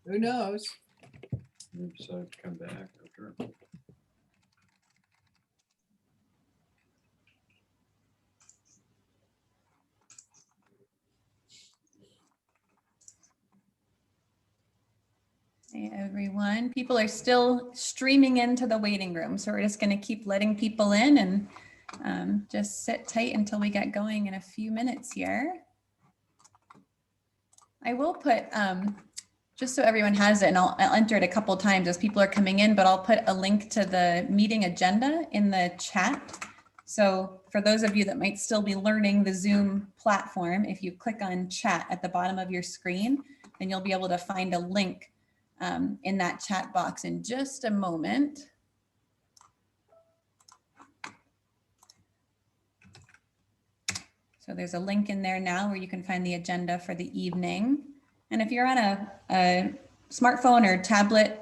Who knows? Oops, I've come back after. Hey everyone, people are still streaming into the waiting room, so we're just going to keep letting people in and just sit tight until we get going in a few minutes here. I will put, just so everyone has it, and I'll enter it a couple times as people are coming in, but I'll put a link to the meeting agenda in the chat. So for those of you that might still be learning the Zoom platform, if you click on chat at the bottom of your screen, then you'll be able to find a link in that chat box in just a moment. So there's a link in there now where you can find the agenda for the evening. And if you're on a smartphone or tablet,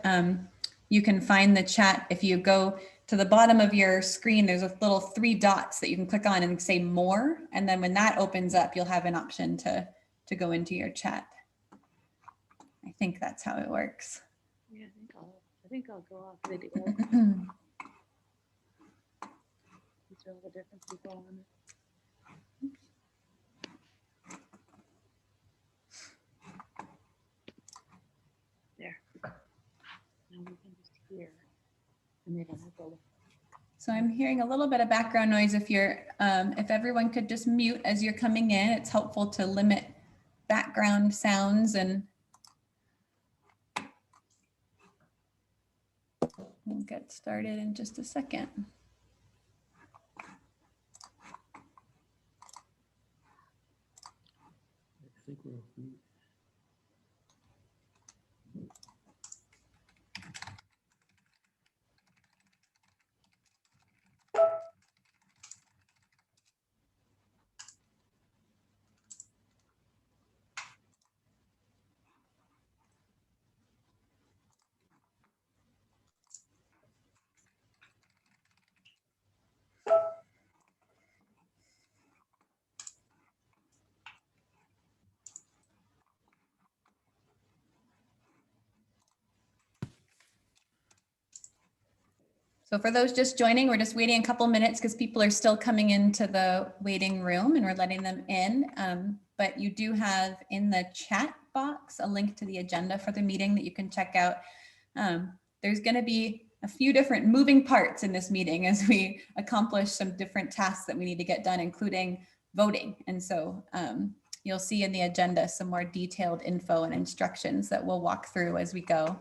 you can find the chat. If you go to the bottom of your screen, there's a little 3 dots that you can click on and say more. And then when that opens up, you'll have an option to go into your chat. I think that's how it works. Yeah, I think I'll go off video. These are all the different people on it. There. Now we can just hear, and they don't have to look. So I'm hearing a little bit of background noise. If everyone could just mute as you're coming in, it's helpful to limit background sounds, and we'll get started in just a second. I think we're off mute. So for those just joining, we're just waiting a couple minutes because people are still coming into the waiting room and we're letting them in. But you do have in the chat box a link to the agenda for the meeting that you can check out. There's going to be a few different moving parts in this meeting as we accomplish some different tasks that we need to get done, including voting. And so you'll see in the agenda some more detailed info and instructions that we'll walk through as we go.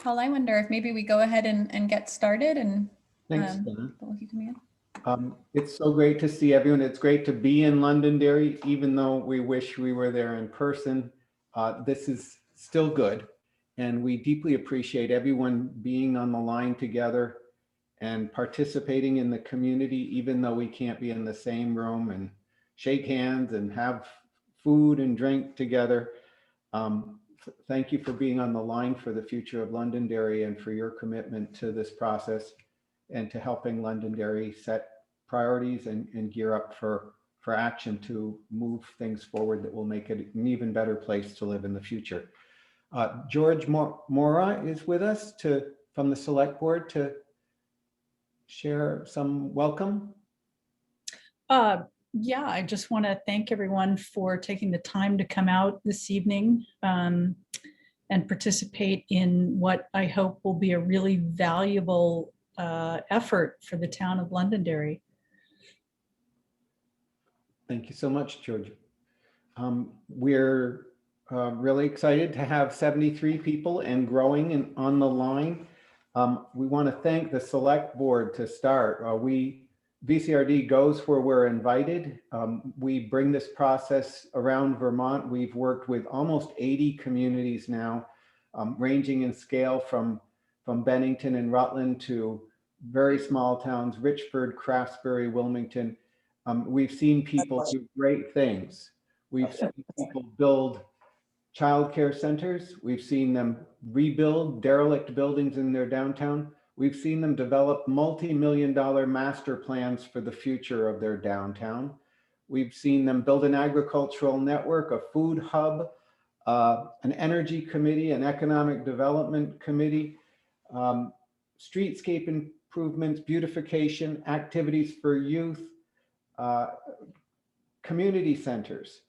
Paul, I wonder if maybe we go ahead and get started, and Thanks, Donna. you come in. It's so great to see everyone. It's great to be in Londonderry, even though we wish we were there in person. This is still good, and we deeply appreciate everyone being on the line together and participating in the community, even though we can't be in the same room and shake hands and have food and drink together. Thank you for being on the line for the future of Londonderry and for your commitment to this process and to helping Londonderry set priorities and gear up for action to move things forward that will make it an even better place to live in the future. George Mora is with us from the Select Board to share some welcome. Yeah, I just want to thank everyone for taking the time to come out this evening and participate in what I hope will be a really valuable effort for the town of Londonderry. Thank you so much, George. We're really excited to have 73 people and growing and on the line. We want to thank the Select Board to start. VCRD goes where we're invited. We bring this process around Vermont. We've worked with almost 80 communities now, ranging in scale from Bennington and Rutland to very small towns, Richford, Craftsbury, Wilmington. We've seen people do great things. We've seen people build childcare centers. We've seen them rebuild derelict buildings in their downtown. We've seen them develop multi-million-dollar master plans for the future of their downtown. We've seen them build an agricultural network, a food hub, an energy committee, an economic development committee, streetscape improvements, beautification, activities for youth, community centers.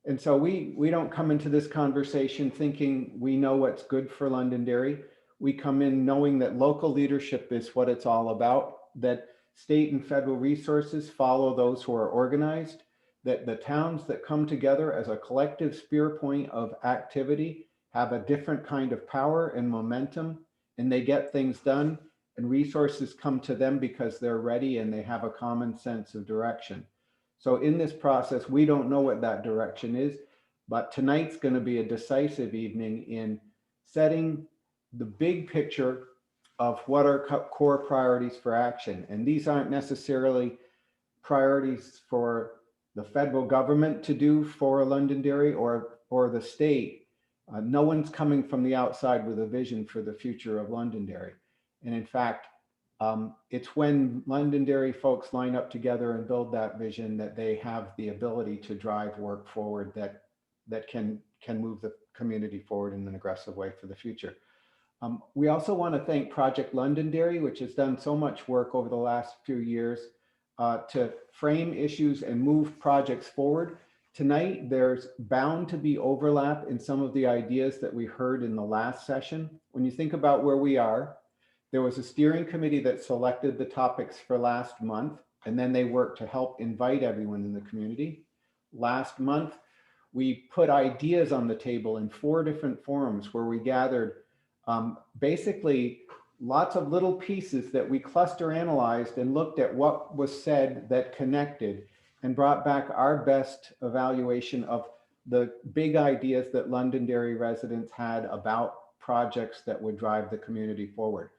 And so we don't come into this conversation thinking we know what's good for Londonderry. We come in knowing that local leadership is what it's all about, that state and federal resources follow those who are organized, that the towns that come together as a collective spear point of activity have a different kind of power and momentum, and they get things done, and resources come to them because they're ready and they have a common sense of direction. So in this process, we don't know what that direction is, but tonight's going to be a decisive evening in setting the big picture of what are core priorities for action. And these aren't necessarily priorities for the federal government to do for Londonderry or the state. No one's coming from the outside with a vision for the future of Londonderry. And in fact, it's when Londonderry folks line up together and build that vision that they have the ability to drive work forward that can move the community forward in an aggressive way for the future. We also want to thank Project Londonderry, which has done so much work over the last few years to frame issues and move projects forward. Tonight, there's bound to be overlap in some of the ideas that we heard in the last session. When you think about where we are, there was a steering committee that selected the topics for last month, and then they worked to help invite everyone in the community. Last month, we put ideas on the table in 4 different forums where we gathered basically lots of little pieces that we cluster analyzed and looked at what was said that connected and brought back our best evaluation of the big ideas that Londonderry residents had about projects that would drive the community forward.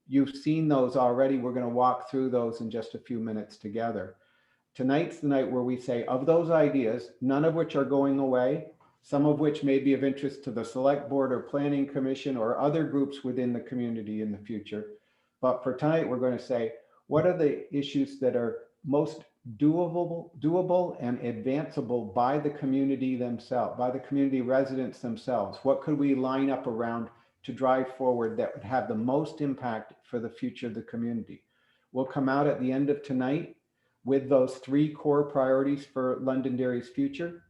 You've seen those already. We're going to walk through those in just a few minutes together. Tonight's the night where we say, of those ideas, none of which are going away, some of which may be of interest to the select board or planning commission or other groups within the community in the future. But for tonight, we're going to say, what are the issues that are most doable and advanceable by the community themselves, by the community residents themselves? What could we line up around to drive forward that would have the most impact for the future of the community? We'll come out at the end of tonight with those 3 core priorities for Londonderry's future.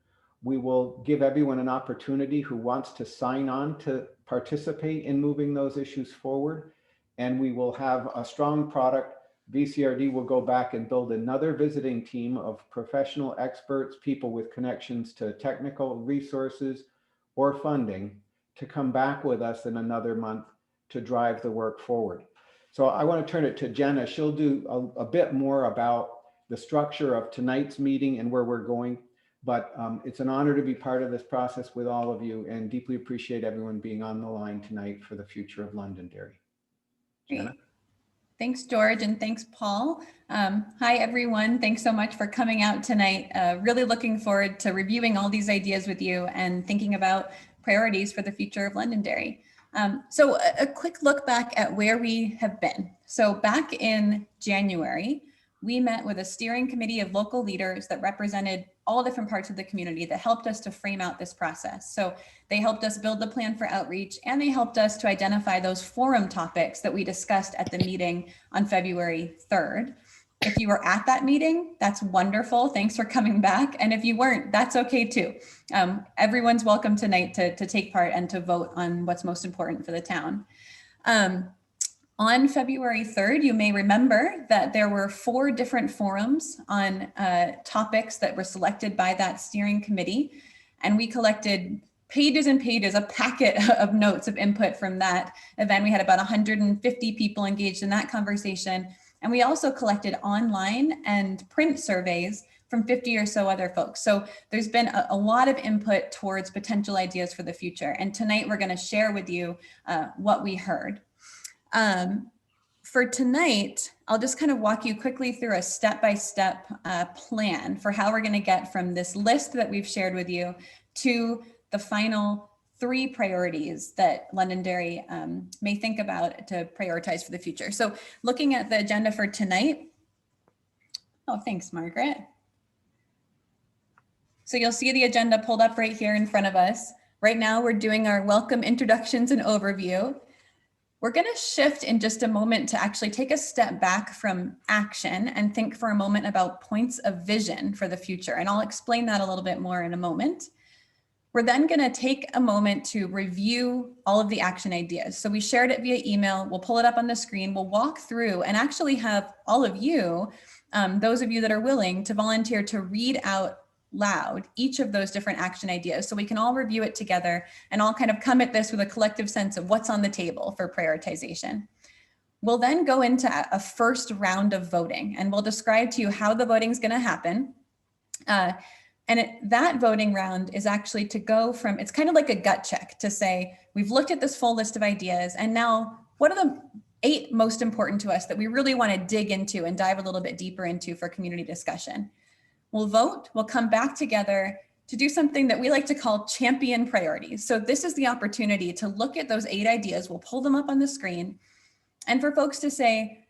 We will give everyone an opportunity who wants to sign on to participate in moving those issues forward. And we will have a strong product. VCRD will go back and build another visiting team of professional experts, people with connections to technical resources or funding, to come back with us in another month to drive the work forward. So I want to turn it to Jenna. She'll do a bit more about the structure of tonight's meeting and where we're going. But it's an honor to be part of this process with all of you, and deeply appreciate everyone being on the line tonight for the future of Londonderry. Jenna? Thanks, George, and thanks, Paul. Hi, everyone. Thanks so much for coming out tonight. Really looking forward to reviewing all these ideas with you and thinking about priorities for the future of Londonderry. So a quick look back at where we have been. So back in January, we met with a steering committee of local leaders that represented all different parts of the community that helped us to frame out this process. So they helped us build the plan for outreach, and they helped us to identify those forum topics that we discussed at the meeting on February 3rd. If you were at that meeting, that's wonderful. Thanks for coming back. And if you weren't, that's okay too. Everyone's welcome tonight to take part and to vote on what's most important for the town. On February 3rd, you may remember that there were 4 different forums on topics that were selected by that steering committee. And we collected pages and pages, a packet of notes of input from that event. We had about 150 people engaged in that conversation. And we also collected online and print surveys from 50 or so other folks. So there's been a lot of input towards potential ideas for the future. And tonight we're going to share with you what we heard. for tonight, I'll just kind of walk you quickly through a step-by-step plan for how we're going to get from this list that we've shared with you to the final 3 priorities that Londonderry may think about to prioritize for the future. So looking at the agenda for tonight. Oh, thanks, Margaret. So you'll see the agenda pulled up right here in front of us. Right now, we're doing our welcome introductions and overview. We're going to shift in just a moment to actually take a step back from action and think for a moment about points of vision for the future. And I'll explain that a little bit more in a moment. We're then going to take a moment to review all of the action ideas. So we shared it via email. We'll pull it up on the screen. We'll walk through and actually have all of you, those of you that are willing to volunteer to read out loud each of those different action ideas so we can all review it together and all kind of come at this with a collective sense of what's on the table for prioritization. We'll then go into a first round of voting, and we'll describe to you how the voting is going to happen. That voting round is actually to go from, it's kind of like a gut check to say, we've looked at this full list of ideas, and now what are the 8 most important to us that we really want to dig into and dive a little bit deeper into for community discussion. We'll vote, we'll come back together to do something that we like to call champion priorities. So this is the opportunity to look at those 8 ideas, we'll pull them up on the screen, and for folks to say,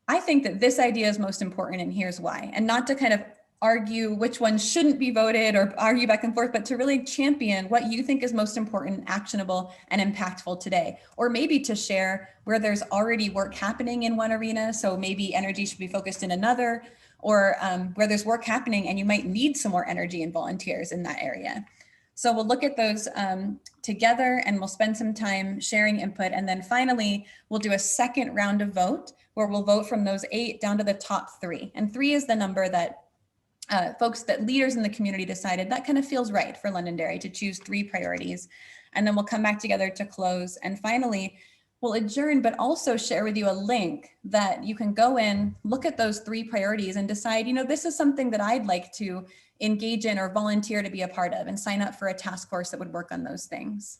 I think that this idea is most important and here's why, and not to kind of argue which one shouldn't be voted or argue back and forth, but to really champion what you think is most important, actionable, and impactful today. Or maybe to share where there's already work happening in one arena, so maybe energy should be focused in another, or where there's work happening and you might need some more energy and volunteers in that area. So we'll look at those together, and we'll spend some time sharing input. And then finally, we'll do a second round of vote where we'll vote from those 8 down to the top 3. And 3 is the number that folks, that leaders in the community decided that kind of feels right for Londonderry to choose 3 priorities. And then we'll come back together to close. And finally, we'll adjourn, but also share with you a link that you can go in, look at those 3 priorities and decide, you know, this is something that I'd like to engage in or volunteer to be a part of, and sign up for a task force that would work on those things.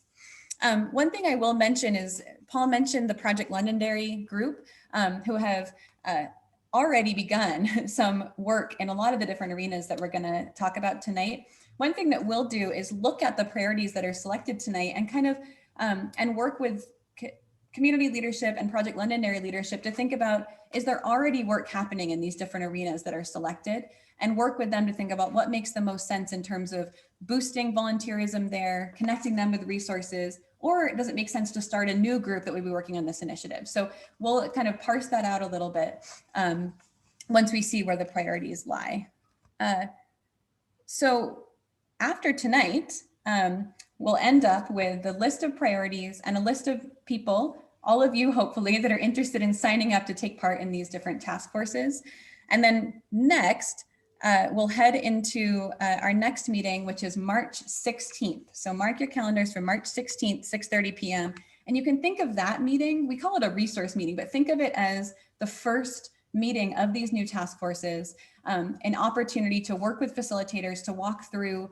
One thing I will mention is Paul mentioned the Project Londonderry group who have already begun some work in a lot of the different arenas that we're going to talk about tonight. One thing that we'll do is look at the priorities that are selected tonight and kind of and work with community leadership and Project Londonderry leadership to think about, is there already work happening in these different arenas that are selected, and work with them to think about what makes the most sense in terms of boosting volunteerism there, connecting them with resources, or does it make sense to start a new group that would be working on this initiative? So we'll kind of parse that out a little bit once we see where the priorities lie. So after tonight, we'll end up with the list of priorities and a list of people, all of you hopefully, that are interested in signing up to take part in these different task forces. And then next, we'll head into our next meeting, which is March 16th. So mark your calendars for March 16th, 6:30 p.m. And you can think of that meeting, we call it a resource meeting, but think of it as the first meeting of these new task forces, an opportunity to work with facilitators to walk through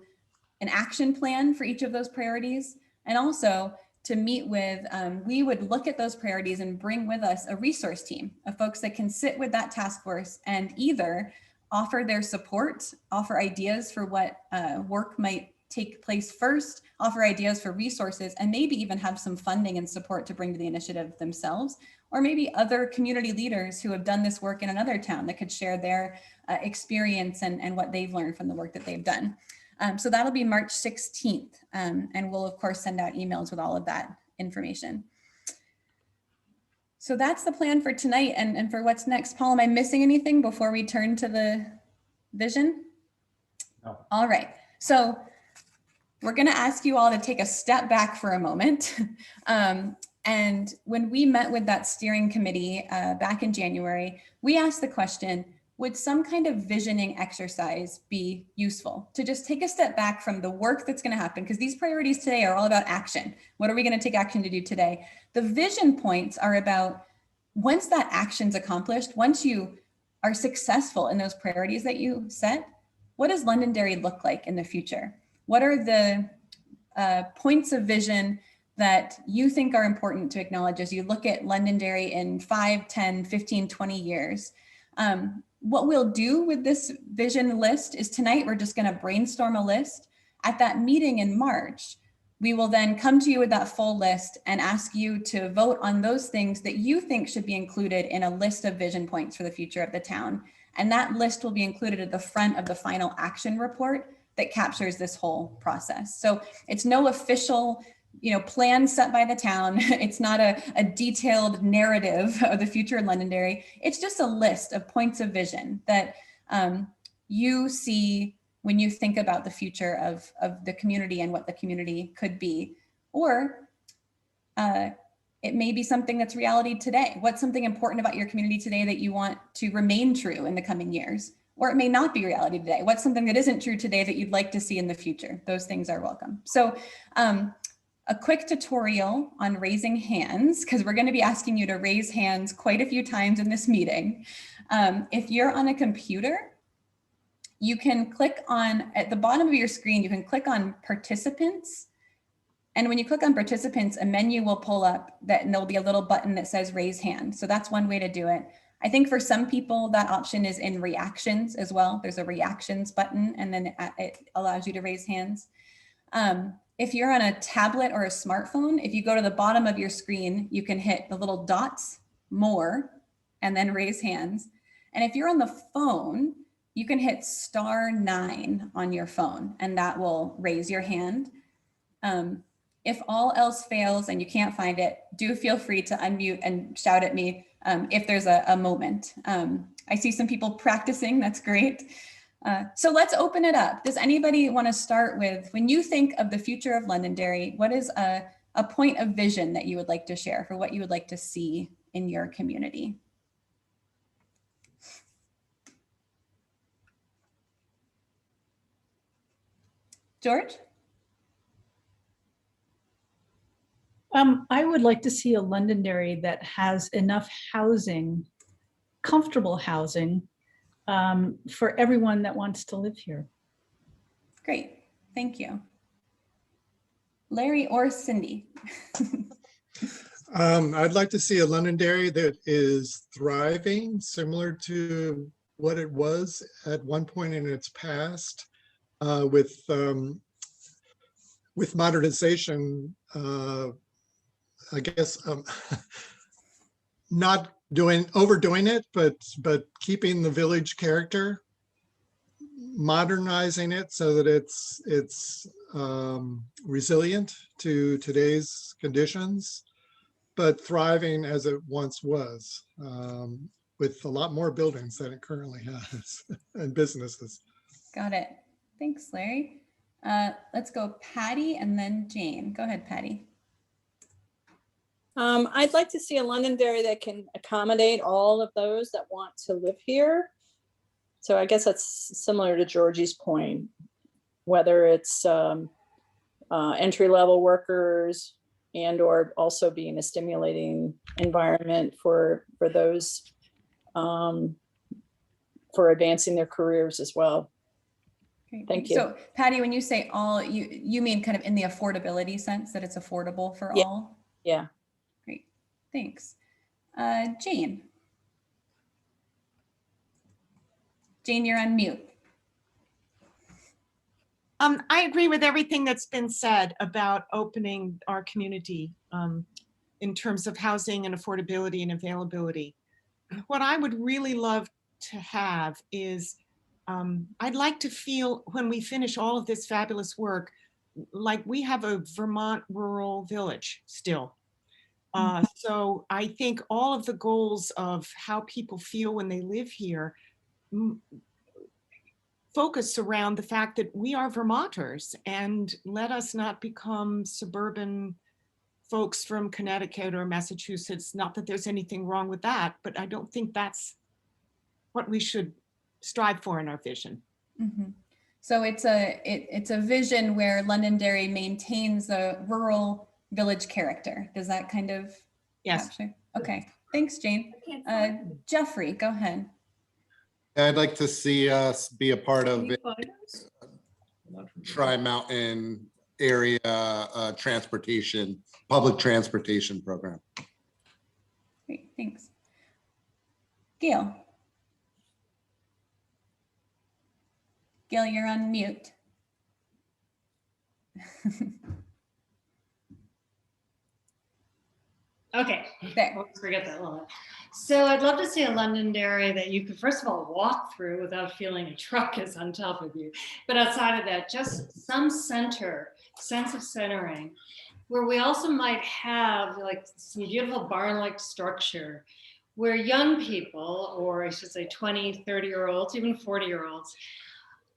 an action plan for each of those priorities, and also to meet with, we would look at those priorities and bring with us a resource team of folks that can sit with that task force and either offer their support, offer ideas for what work might take place first, offer ideas for resources, and maybe even have some funding and support to bring to the initiative themselves, or maybe other community leaders who have done this work in another town that could share their experience and what they've learned from the work that they've done. So that'll be March 16th, and we'll of course send out emails with all of that information. So that's the plan for tonight and for what's next. Paul, am I missing anything before we turn to the vision? No. All right, so we're gonna ask you all to take a step back for a moment. And when we met with that steering committee back in January, we asked the question, would some kind of visioning exercise be useful to just take a step back from the work that's going to happen? Because these priorities today are all about action. What are we going to take action to do today? The vision points are about once that action's accomplished, once you are successful in those priorities that you set, what does Londonderry look like in the future? What are the points of vision that you think are important to acknowledge as you look at Londonderry in 5, 10, 15, 20 years. What we'll do with this vision list is tonight, we're just going to brainstorm a list. At that meeting in March, we will then come to you with that full list and ask you to vote on those things that you think should be included in a list of vision points for the future of the town. And that list will be included at the front of the final action report that captures this whole process. So it's no official, plan set by the town. It's not a detailed narrative of the future of Londonderry. It's just a list of points of vision that you see when you think about the future of the community and what the community could be. Or it may be something that's reality today. What's something important about your community today that you want to remain true in the coming years? Or it may not be reality today. What's something that isn't true today that you'd like to see in the future? Those things are welcome. So a quick tutorial on raising hands, because we're going to be asking you to raise hands quite a few times in this meeting. If you're on a computer, you can click on, at the bottom of your screen, you can click on participants. And when you click on participants, a menu will pull up and there'll be a little button that says raise hand. So that's one way to do it. I think for some people that option is in reactions as well. There's a reactions button and then it allows you to raise hands. If you're on a tablet or a smartphone, if you go to the bottom of your screen, you can hit the little dots, more, and then raise hands. And if you're on the phone, you can hit *9 on your phone and that will raise your hand. If all else fails and you can't find it, do feel free to unmute and shout at me if there's a moment. I see some people practicing, that's great. So let's open it up. Does anybody want to start with, when you think of the future of Londonderry, what is a point of vision that you would like to share for what you would like to see in your community? George? I would like to see a Londonderry that has enough housing, comfortable housing, for everyone that wants to live here. Great, thank you. Larry or Cindy? I'd like to see a Londonderry that is thriving, similar to what it was at one point in its past, with modernization. I guess not overdoing it, but keeping the village character, modernizing it so that it's resilient to today's conditions, but thriving as it once was, with a lot more buildings than it currently has and businesses. Got it. Thanks, Larry. Let's go Patty and then Jane. Go ahead, Patty. I'd like to see a Londonderry that can accommodate all of those that want to live here. So I guess that's similar to Georgie's point, whether it's entry-level workers and or also being a stimulating environment for those for advancing their careers as well. Great. Thank you. So Patty, when you say all, you mean kind of in the affordability sense that it's affordable for Yeah. all? Yeah. Great, thanks. Jane. Jane, you're on mute. I agree with everything that's been said about opening our community in terms of housing and affordability and availability. What I would really love to have is, I'd like to feel when we finish all of this fabulous work, like we have a Vermont rural village still. So I think all of the goals of how people feel when they live here focus around the fact that we are Vermonters, and let us not become suburban folks from Connecticut or Massachusetts. Not that there's anything wrong with that, but I don't think that's what we should strive for in our vision. Mm-hmm. So it's a vision where Londonderry maintains the rural village character. Does that kind of capture? Okay, thanks, Jane. Jeffrey, go ahead. I'd like to see us be a part of Tri-Mountain area public transportation program. Great, thanks. Gail. Gail, you're on mute. Okay, There. always forget that one. So I'd love to see a Londonderry that you could first of all walk through without feeling a truck is on top of you. But outside of that, just some sense of centering, where we also might have like some beautiful barn-like structure where young people, or I should say 20, 30-year-olds, even 40-year-olds,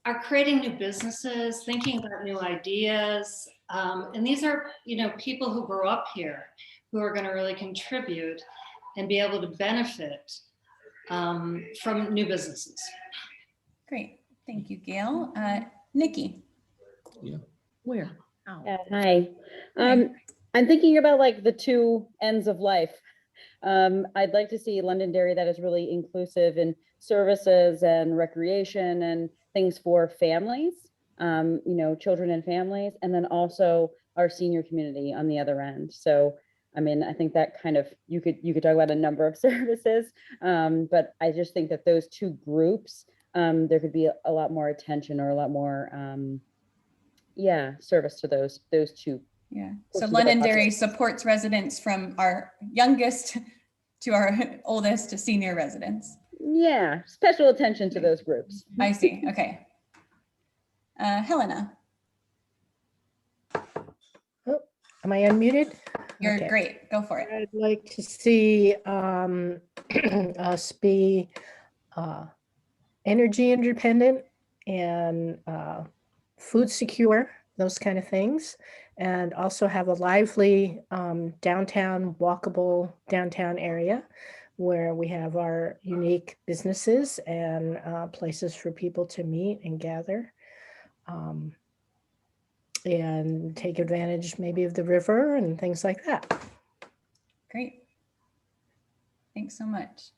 are creating new businesses, thinking about new ideas. And these are, people who grew up here who are going to really contribute and be able to benefit from new businesses. Great, thank you, Gail. Nikki. Where? Hi. I'm thinking about like the two ends of life. I'd like to see Londonderry that is really inclusive in services and recreation and things for families, children and families, and then also our senior community on the other end. So, I mean, I think that kind of, you could talk about a number of services, but I just think that those two groups, there could be a lot more attention or a lot more, service to those two. Yeah, so Londonderry supports residents from our youngest to our oldest to senior residents. Yeah, special attention to those groups. I see, okay. Helena. Oh, am I unmuted? You're Okay. great, go for it. I'd like to see us be energy independent and food secure, those kind of things, and also have a lively downtown, walkable downtown area where we have our unique businesses and places for people to meet and gather. And take advantage maybe of the river and things like that. Great. Thanks so much.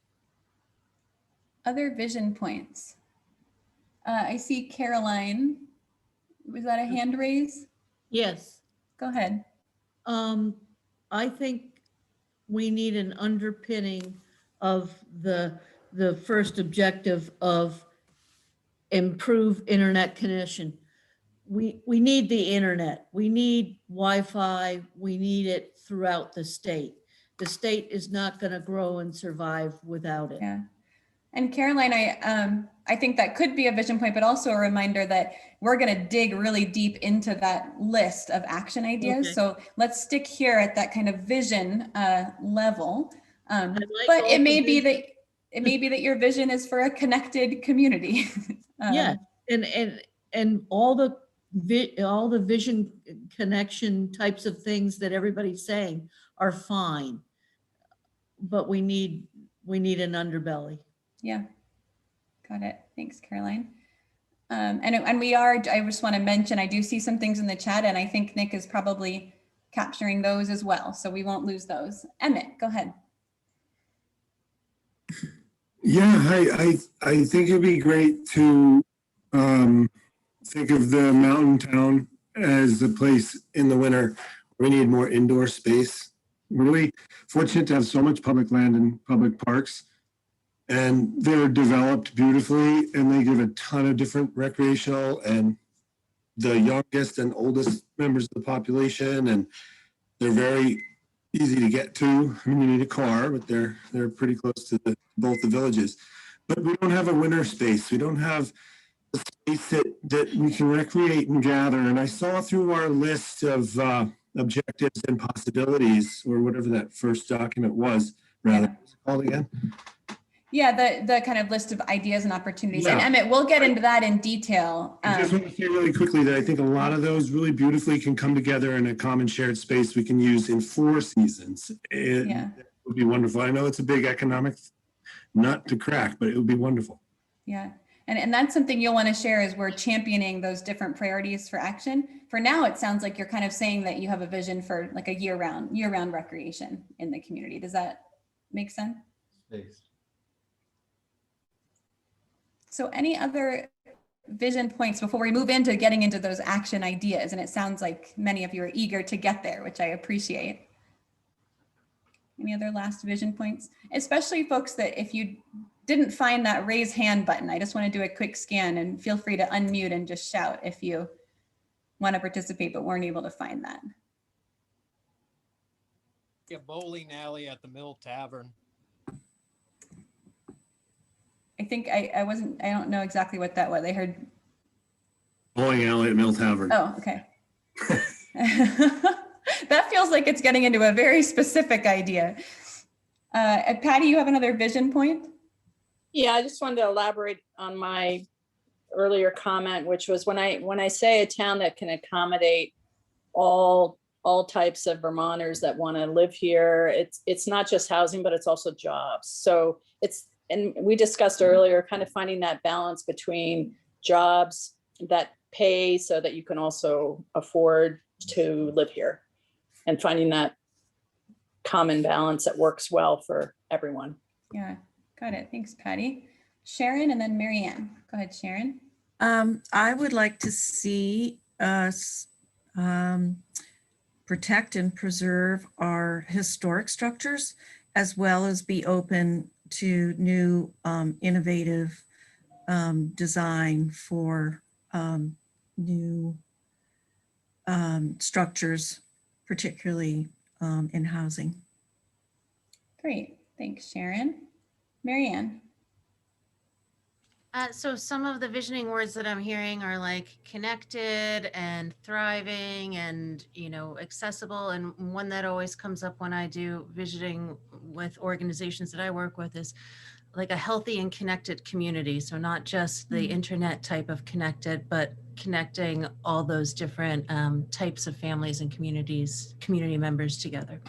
Other vision points. I see Caroline. Was that a hand raise? Yes. Go ahead. I think we need an underpinning of the first objective of improve internet connection. We need the internet. We need Wi-Fi. We need it throughout the state. The state is not going to grow and survive without it. Yeah. And Caroline, I think that could be a vision point, but also a reminder that we're going to dig really deep into that list of action ideas. Okay. So let's stick here at that kind of vision level. Like but all it the may be that your vision is for a connected community. Yeah, and all the vision connection types of things that everybody's saying are fine, but we need an underbelly. Yeah, got it. Thanks, Caroline. And we are, I just want to mention, I do see some things in the chat, and I think Nick is probably capturing those as well, so we won't lose those. Emmett, go ahead. Yeah, I think it'd be great to think of the mountain town as a place in the winter where we need more indoor space. We're really fortunate to have so much public land and public parks, and they're developed beautifully, and they give a ton of different recreational and the youngest and oldest members of the population, and they're very easy to get to. I mean, you need a car, but they're pretty close to both the villages. But we don't have a winter space. We don't have a space that we can recreate and gather. And I saw through our list of objectives and possibilities, or whatever that first document was, rather, what's it called again? Yeah, the kind of list of ideas and opportunities. Yeah. And Emmett, we'll get into that in detail. I just want to say really quickly that I think a lot of those really beautifully can come together in a common shared space we can use in 4 seasons. It would be wonderful. I know it's a big economic nut to crack, but it would be wonderful. Yeah, and that's something you'll want to share as we're championing those different priorities for action. For now, it sounds like you're kind of saying that you have a vision for like a year-round recreation in the community. Does that make sense? Space. So any other vision points before we move into getting into those action ideas. And it sounds like many of you are eager to get there, which I appreciate. Any other last vision points? Especially folks that if you didn't find that raise hand button, I just want to do a quick scan and feel free to unmute and just shout if you want to participate but weren't able to find that. A bowling alley at the Mill Tavern. I think I don't know exactly what that was. I heard. Bowling alley at Mill Tavern. Oh, okay. That feels like it's getting into a very specific idea. Patty, you have another vision point? Yeah, I just wanted to elaborate on my earlier comment, which was when I say a town that can accommodate all types of Vermonters that want to live here, it's not just housing, but it's also jobs. So and we discussed earlier, kind of finding that balance between jobs that pay so that you can also afford to live here, and finding that common balance that works well for everyone. Yeah, got it. Thanks, Patty. Sharon and then Marianne. Go ahead, Sharon. I would like to see us protect and preserve our historic structures, as well as be open to new innovative design for new structures, particularly in housing. Great, thanks, Sharon. Marianne. So some of the visioning words that I'm hearing are like connected and thriving and, accessible. And one that always comes up when I do visioning with organizations that I work with is like a healthy and connected community. So not just the internet type of connected, but connecting all those different types of families and community members together.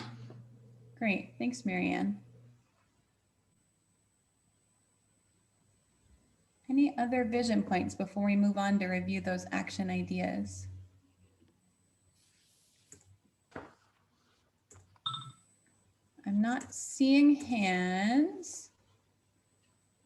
Great, thanks, Marianne. Any other vision points before we move on to review those action ideas? I'm not seeing hands.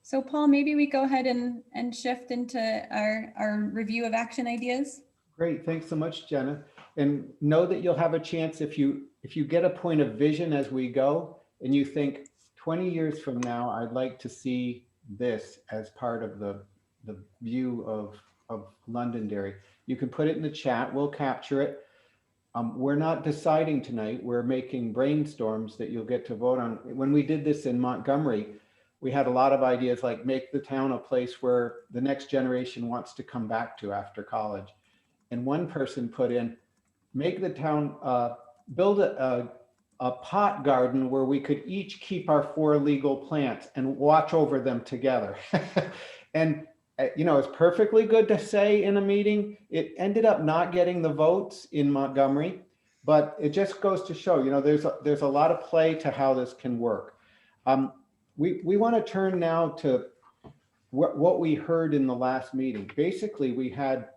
So Paul, maybe we go ahead and shift into our review of action ideas. Great, thanks so much, Jenna. And know that you'll have a chance if you get a point of vision as we go and you think 20 years from now, I'd like to see this as part of the view of Londonderry. You can put it in the chat, we'll capture it. We're not deciding tonight, we're making brainstorms that you'll get to vote on. When we did this in Montgomery, we had a lot of ideas like make the town a place where the next generation wants to come back to after college. And one person put in, make the town, build a pot garden where we could each keep our 4 legal plants and watch over them together. And it's perfectly good to say in a meeting. It ended up not getting the votes in Montgomery, but it just goes to show, there's a lot of play to how this can work. We want to turn now to what we heard in the last meeting. Basically, we had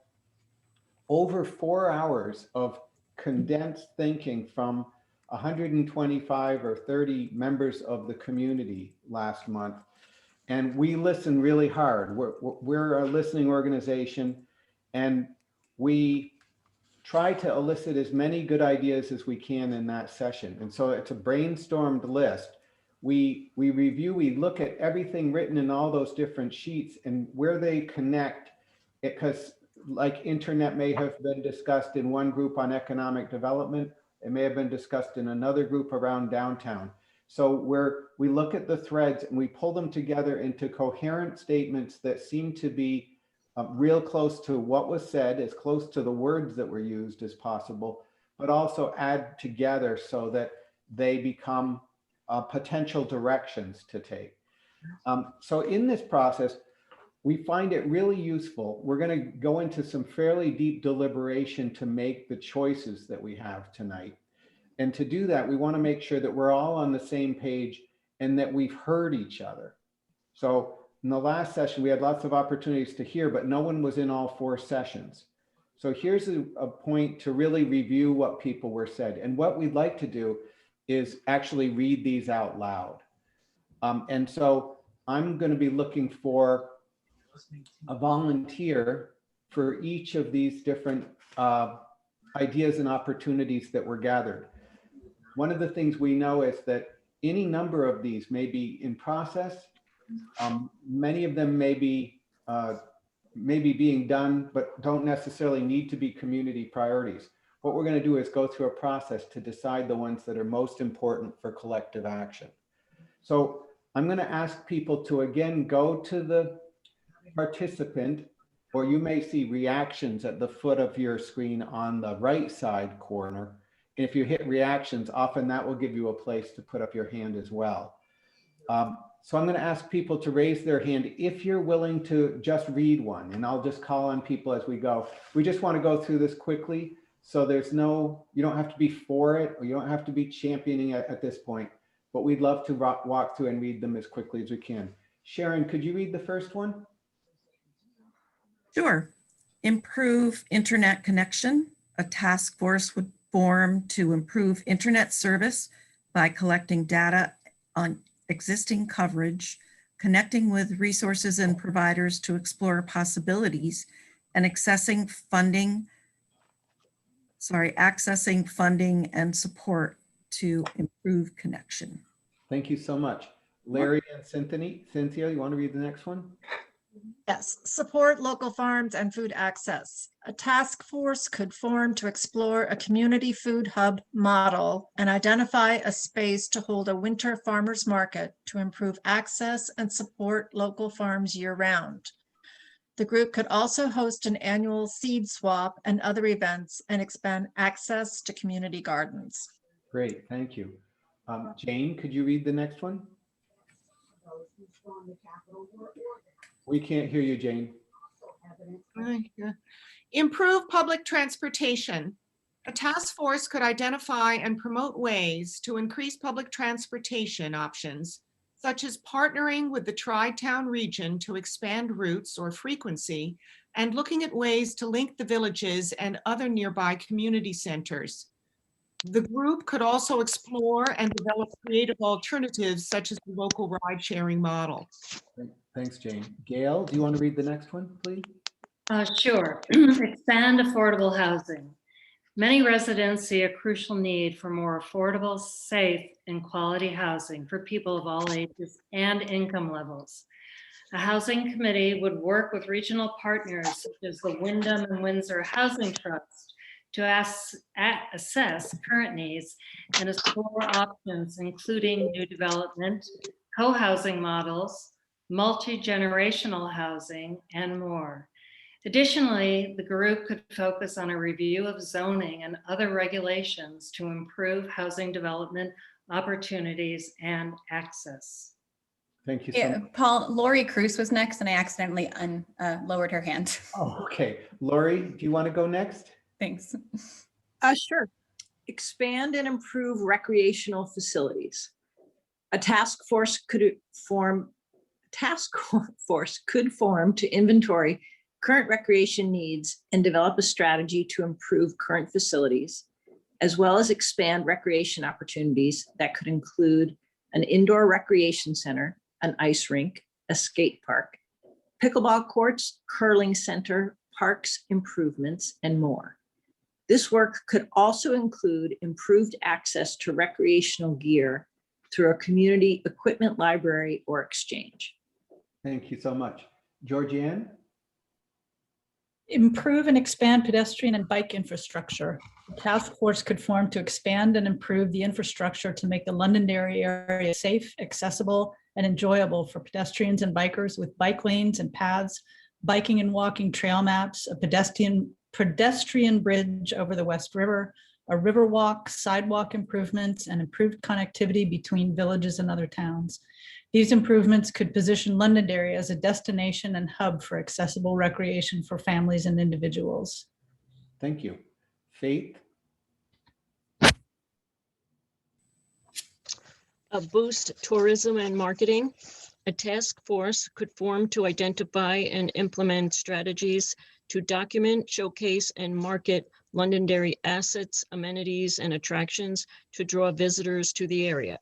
over 4 hours of condensed thinking from 125 or 30 members of the community last month. And we listen really hard. We're a listening organization, and we try to elicit as many good ideas as we can in that session. And so it's a brainstormed list. We review, we look at everything written in all those different sheets and where they connect, because like internet may have been discussed in one group on economic development, it may have been discussed in another group around downtown. So we look at the threads and we pull them together into coherent statements that seem to be real close to what was said, as close to the words that were used as possible, but also add together so that they become potential directions to take. So in this process, we find it really useful. We're going to go into some fairly deep deliberation to make the choices that we have tonight. And to do that, we want to make sure that we're all on the same page and that we've heard each other. So in the last session, we had lots of opportunities to hear, but no one was in all 4 sessions. So here's a point to really review what people were said. And what we'd like to do is actually read these out loud. And so I'm going to be looking for a volunteer for each of these different ideas and opportunities that were gathered. One of the things we know is that any number of these may be in process. Many of them may be being done, but don't necessarily need to be community priorities. What we're going to do is go through a process to decide the ones that are most important for collective action. So I'm going to ask people to again go to the participant, or you may see reactions at the foot of your screen on the right side corner. And if you hit reactions, often that will give you a place to put up your hand as well. So I'm going to ask people to raise their hand if you're willing to just read one, and I'll just call on people as we go. We just want to go through this quickly, so there's no, you don't have to be for it, or you don't have to be championing it at this point, but we'd love to walk through and read them as quickly as we can. Sharon, could you read the first one? Sure. Improve internet connection. A task force would form to improve internet service by collecting data on existing coverage, connecting with resources and providers to explore possibilities, and accessing funding and support to improve connection. Thank you so much. Larry and Cynthia, you want to read the next one? Yes, support local farms and food access. A task force could form to explore a community food hub model and identify a space to hold a winter farmers market to improve access and support local farms year-round. The group could also host an annual seed swap and other events and expand access to community gardens. Great, thank you. Jane, could you read the next one? We can't hear you, Jane. Improve public transportation. A task force could identify and promote ways to increase public transportation options, such as partnering with the Tri-Town region to expand routes or frequency, and looking at ways to link the villages and other nearby community centers. The group could also explore and develop creative alternatives, such as the local ride-sharing model. Thanks, Jane. Gail, do you want to read the next one, please? Sure. Expand affordable housing. Many residents see a crucial need for more affordable, safe, and quality housing for people of all ages and income levels. A housing committee would work with regional partners such as the Wyndham and Windsor Housing Trust to assess current needs and explore options, including new development, co-housing models, multi-generational housing, and more. Additionally, the group could focus on a review of zoning and other regulations to improve housing development opportunities and access. Thank you so much. Paul, Lori Cruz was next, and I accidentally lowered her hand. Oh, okay. Lori, do you want to go next? Thanks. Sure. Expand and improve recreational facilities. A task force could form to inventory current recreation needs and develop a strategy to improve current facilities, as well as expand recreation opportunities that could include an indoor recreation center, an ice rink, a skate park, pickleball courts, curling center, parks improvements, and more. This work could also include improved access to recreational gear through a community equipment library or exchange. Thank you so much. Georgianne? Improve and expand pedestrian and bike infrastructure. The task force could form to expand and improve the infrastructure to make the Londonderry area safe, accessible, and enjoyable for pedestrians and bikers with bike lanes and paths, biking and walking trail maps, a pedestrian bridge over the West River, a river walk, sidewalk improvements, and improved connectivity between villages and other towns. These improvements could position Londonderry as a destination and hub for accessible recreation for families and individuals. Thank you. Faith? Boost tourism and marketing. A task force could form to identify and implement strategies to document, showcase, and market Londonderry assets, amenities, and attractions to draw visitors to the area.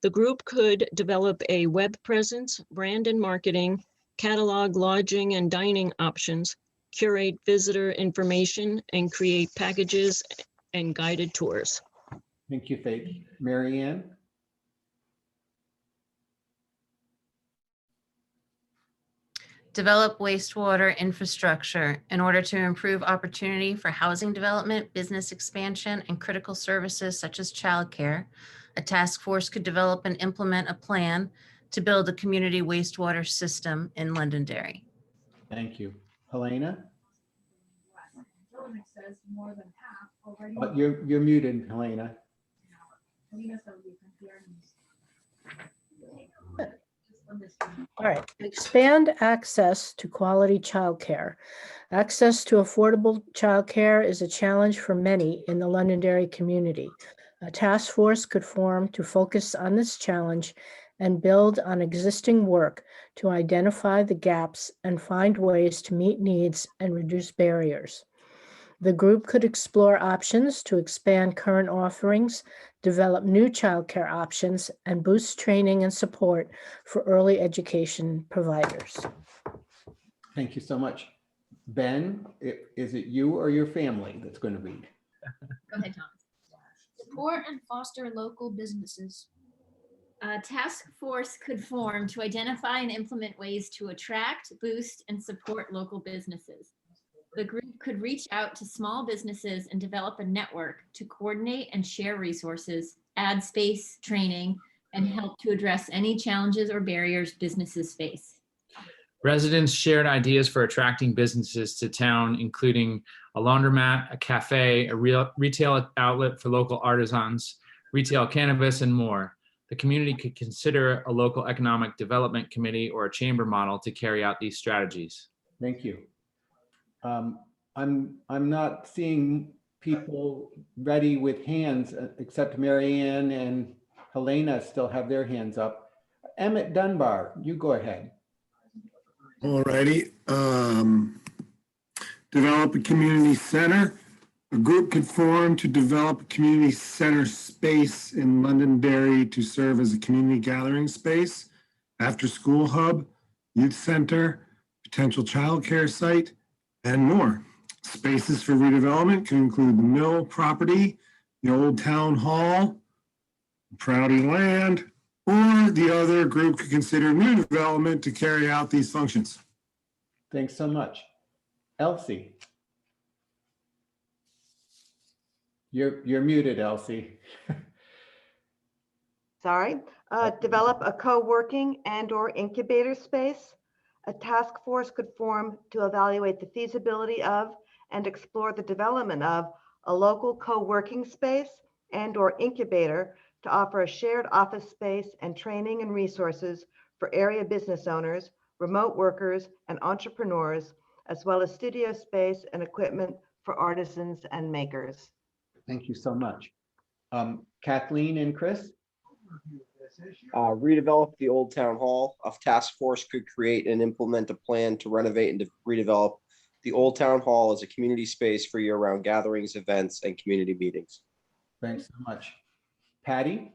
The group could develop a web presence, brand and marketing, catalog lodging and dining options, curate visitor information, and create packages and guided tours. Thank you, Faith. Mary Ann? Develop wastewater infrastructure in order to improve opportunity for housing development, business expansion, and critical services such as childcare. A task force could develop and implement a plan to build a community wastewater system in Londonderry. Thank you. Helena? But you're muted, Helena. All right, expand access to quality childcare. Access to affordable childcare is a challenge for many in the Londonderry community. A task force could form to focus on this challenge and build on existing work to identify the gaps and find ways to meet needs and reduce barriers. The group could explore options to expand current offerings, develop new childcare options, and boost training and support for early education providers. Thank you so much. Ben, is it you or your family that's going to read? Go ahead, Thomas. Support and foster local businesses. A task force could form to identify and implement ways to attract, boost, and support local businesses. The group could reach out to small businesses and develop a network to coordinate and share resources, add space, training, and help to address any challenges or barriers businesses face. Residents shared ideas for attracting businesses to town, including a laundromat, a cafe, a retail outlet for local artisans, retail cannabis, and more. The community could consider a local economic development committee or a chamber model to carry out these strategies. Thank you. I'm not seeing people ready with hands except Mary Ann and Helena still have their hands up. Emmett Dunbar, you go ahead. All righty. Develop a community center. A group could form to develop a community center space in Londonderry to serve as a community gathering space, after school hub, youth center, potential childcare site, and more. Spaces for redevelopment can include the mill property, the old town hall, Prouty land, or the other group could consider new development to carry out these functions. Thanks so much. Elsie. You're muted, Elsie. Sorry. Develop a co-working and/or incubator space. A task force could form to evaluate the feasibility of and explore the development of a local co-working space and/or incubator to offer a shared office space and training and resources for area business owners, remote workers, and entrepreneurs, as well as studio space and equipment for artisans and makers. Thank you so much. Kathleen and Chris? Redevelop the old town hall. A task force could create and implement a plan to renovate and to redevelop the old town hall as a community space for year-round gatherings, events, and community meetings. Thanks so much. Patty?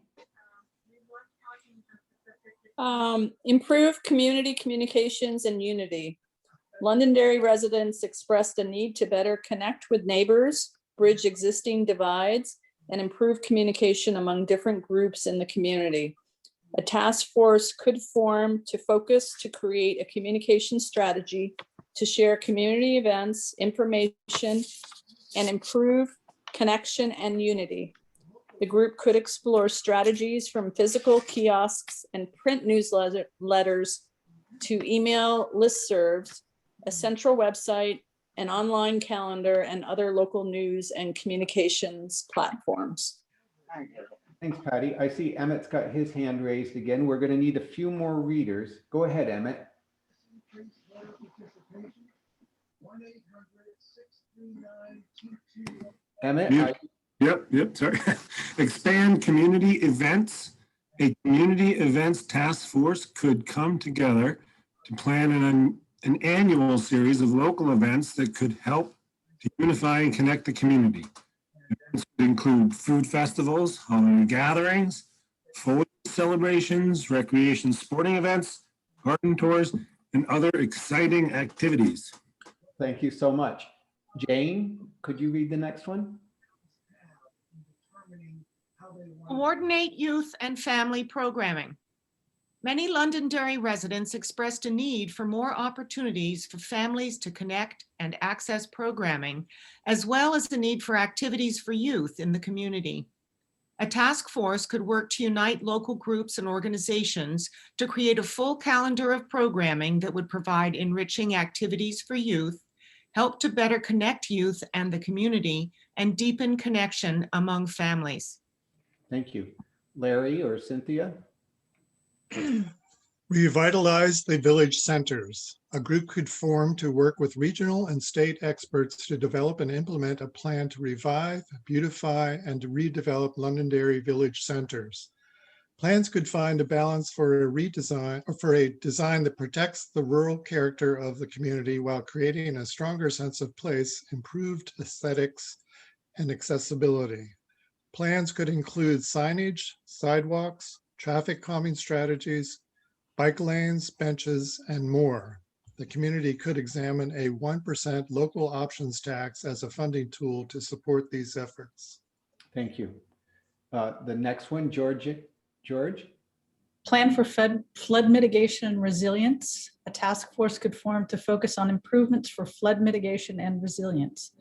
Improve community communications and unity. Londonderry residents expressed a need to better connect with neighbors, bridge existing divides, and improve communication among different groups in the community. A task force could form to focus to create a communication strategy to share community events, information, and improve connection and unity. The group could explore strategies from physical kiosks and print newsletters to email listservs, a central website, an online calendar, and other local news and communications platforms. Thanks, Patty. I see Emmett's got his hand raised again. We're going to need a few more readers. Go ahead, Emmett. Emmett? Yep, sorry. Expand community events. A community events task force could come together to plan an annual series of local events that could help to unify and connect the community. Events would include food festivals, holiday gatherings, foliage celebrations, recreation sporting events, garden tours, and other exciting activities. Thank you so much. Jane, could you read the next one? Coordinate youth and family programming. Many Londonderry residents expressed a need for more opportunities for families to connect and access programming, as well as the need for activities for youth in the community. A task force could work to unite local groups and organizations to create a full calendar of programming that would provide enriching activities for youth, help to better connect youth and the community, and deepen connection among families. Thank you. Larry or Cynthia? Revitalize the village centers. A group could form to work with regional and state experts to develop and implement a plan to revive, beautify, and to redevelop Londonderry village centers. Plans could find a balance for a redesign or for a design that protects the rural character of the community while creating a stronger sense of place, improved aesthetics, and accessibility. Plans could include signage, sidewalks, traffic calming strategies, bike lanes, benches, and more. The community could examine a 1% local options tax as a funding tool to support these efforts. Thank you. The next one, George. Plan for flood mitigation and resilience. A task force could form to focus on improvements for flood mitigation and resilience.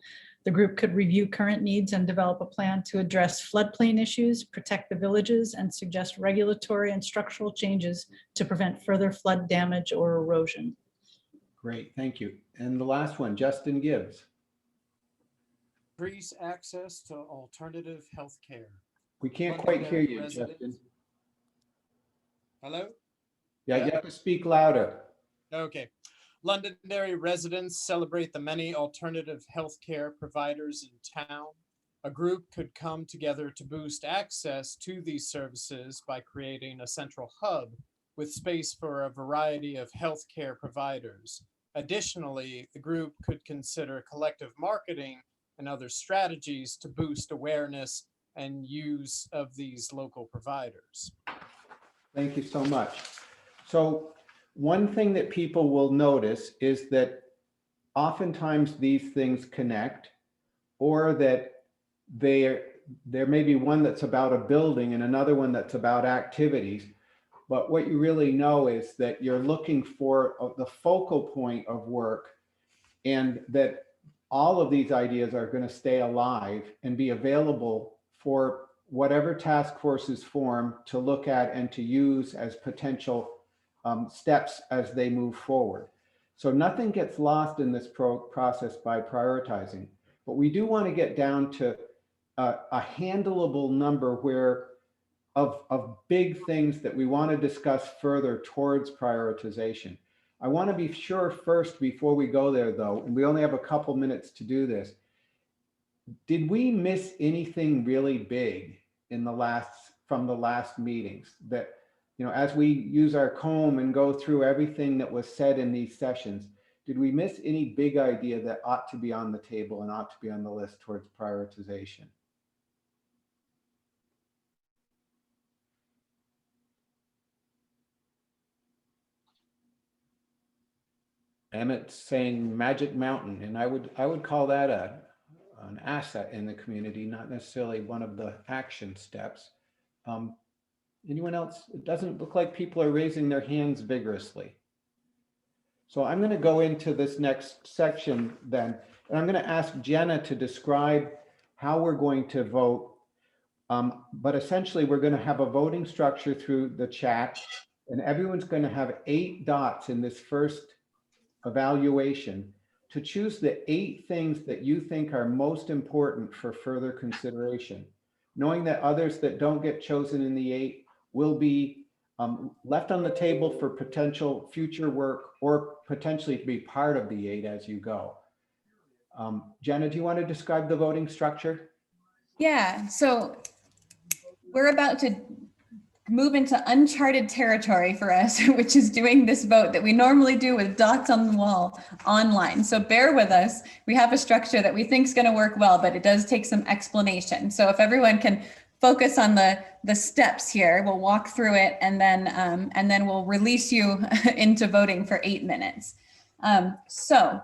The group could review current needs and develop a plan to address floodplain issues, protect the villages, and suggest regulatory and structural changes to prevent further flood damage or erosion. Great, thank you. And the last one, Justin Gibbs. Increase access to alternative health care. We can't quite hear you, Justin. Hello? Yeah, you have to speak louder. Okay. Londonderry residents celebrate the many alternative healthcare providers in town. A group could come together to boost access to these services by creating a central hub with space for a variety of healthcare providers. Additionally, the group could consider collective marketing and other strategies to boost awareness and use of these local providers. Thank you so much. So one thing that people will notice is that oftentimes these things connect, or that there may be one that's about a building and another one that's about activities. But what you really know is that you're looking for the focal point of work, and that all of these ideas are going to stay alive and be available for whatever task forces form to look at and to use as potential steps as they move forward. So nothing gets lost in this process by prioritizing, but we do want to get down to a handleable number of big things that we want to discuss further towards prioritization. I want to be sure first, before we go there though, and we only have a couple minutes to do this, did we miss anything really big in from the last meetings that, you know, as we use our comb and go through everything that was said in these sessions, did we miss any big idea that ought to be on the table and ought to be on the list towards prioritization? Emmett's saying Magic Mountain, and I would call that an asset in the community, not necessarily one of the action steps. Anyone else? It doesn't look like people are raising their hands vigorously. So I'm going to go into this next section then, and I'm going to ask Jenna to describe how we're going to vote. But essentially, we're going to have a voting structure through the chat, and everyone's going to have 8 dots in this first evaluation to choose the 8 things that you think are most important for further consideration, knowing that others that don't get chosen in the 8 will be left on the table for potential future work, or potentially to be part of the 8 as you go. Jenna, do you want to describe the voting structure? Yeah, so we're about to move into uncharted territory for us, which is doing this vote that we normally do with dots on the wall online. So bear with us. We have a structure that we think is going to work well, but it does take some explanation. So if everyone can focus on the steps here. We'll walk through it and then we'll release you into voting for 8 minutes. So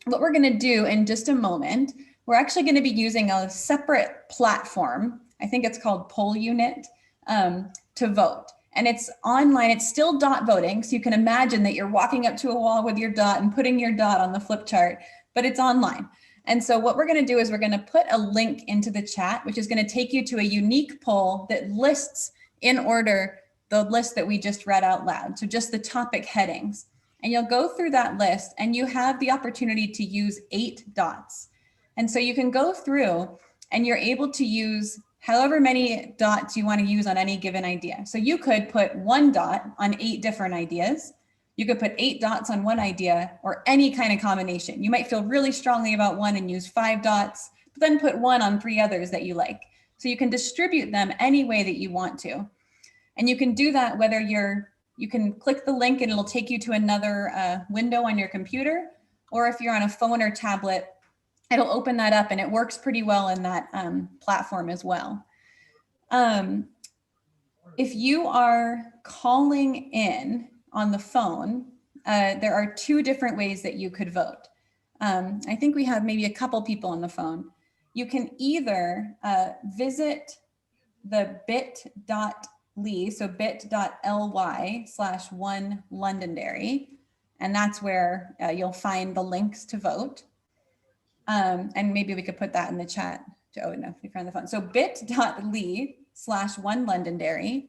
what we're going to do in just a moment, we're actually going to be using a separate platform. I think it's called Poll Unit, to vote. And it's online. It's still dot voting. So you can imagine that you're walking up to a wall with your dot and putting your dot on the flip chart, but it's online. And so what we're going to do is we're going to put a link into the chat, which is going to take you to a unique poll that lists in order the list that we just read out loud. So just the topic headings. And you'll go through that list and you have the opportunity to use 8 dots. And so you can go through and you're able to use however many dots you want to use on any given idea. So you could put 1 dot on 8 different ideas. You could put 8 dots on 1 idea or any kind of combination. You might feel really strongly about one and use 5 dots, but then put 1 on 3 others that you like. So you can distribute them any way that you want to. And you can do that whether you can click the link and it'll take you to another window on your computer, or if you're on a phone or tablet, it'll open that up and it works pretty well in that platform as well. If you are calling in on the phone, there are 2 different ways that you could vote. I think we have maybe a couple people on the phone. You can either visit the bit.ly, so bit.ly/1Londonderry, and that's where you'll find the links to vote. And maybe we could put that in the chat. Oh no, if you're on the phone. So bit.ly/1Londonderry,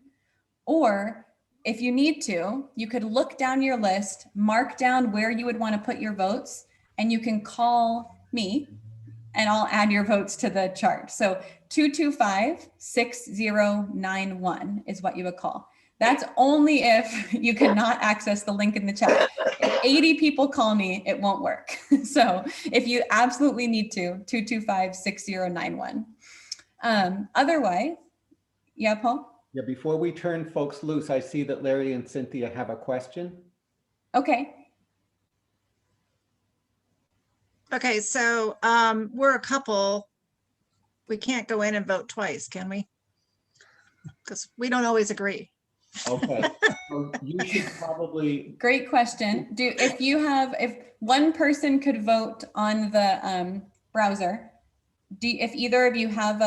or if you need to, you could look down your list, mark down where you would want to put your votes, and you can call me and I'll add your votes to the chart. So 225-6091 is what you would call. That's only if you cannot access the link in the chat. If 80 people call me, it won't work. So if you absolutely need to, 225-6091. Otherwise, yeah, Paul? Yeah, before we turn folks loose, I see that Larry and Cynthia have a question. Okay. Okay, so we're a couple. We can't go in and vote twice, can we? Because we don't always agree. Okay, so you should probably. Great question. If one person could vote on the browser, if either of you have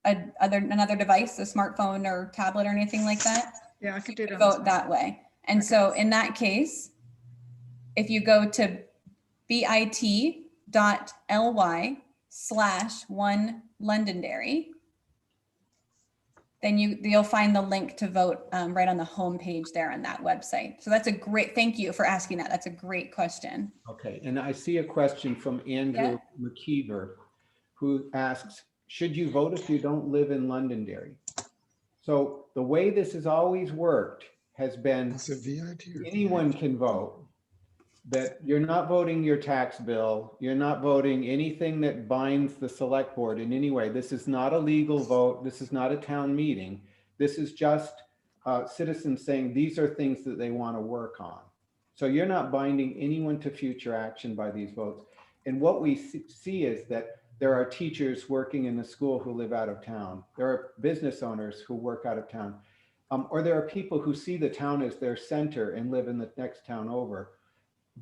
another device, a smartphone or tablet or anything like that, yeah, I could do it. Vote that way. And so in that case, if you go to bit.ly/1Londonderry, then you'll find the link to vote right on the home page there on that website. So that's a great, thank you for asking that. That's a great question. Okay, and I see a question from Andrew McKeever, who asks, should you vote if you don't live in Londonderry? So the way this has always worked has been anyone can vote, that you're not voting your tax bill, you're not voting anything that binds the select board in any way. This is not a legal vote. This is not a town meeting. This is just citizens saying these are things that they want to work on. So you're not binding anyone to future action by these votes. And what we see is that there are teachers working in the school who live out of town. There are business owners who work out of town. Or there are people who see the town as their center and live in the next town over.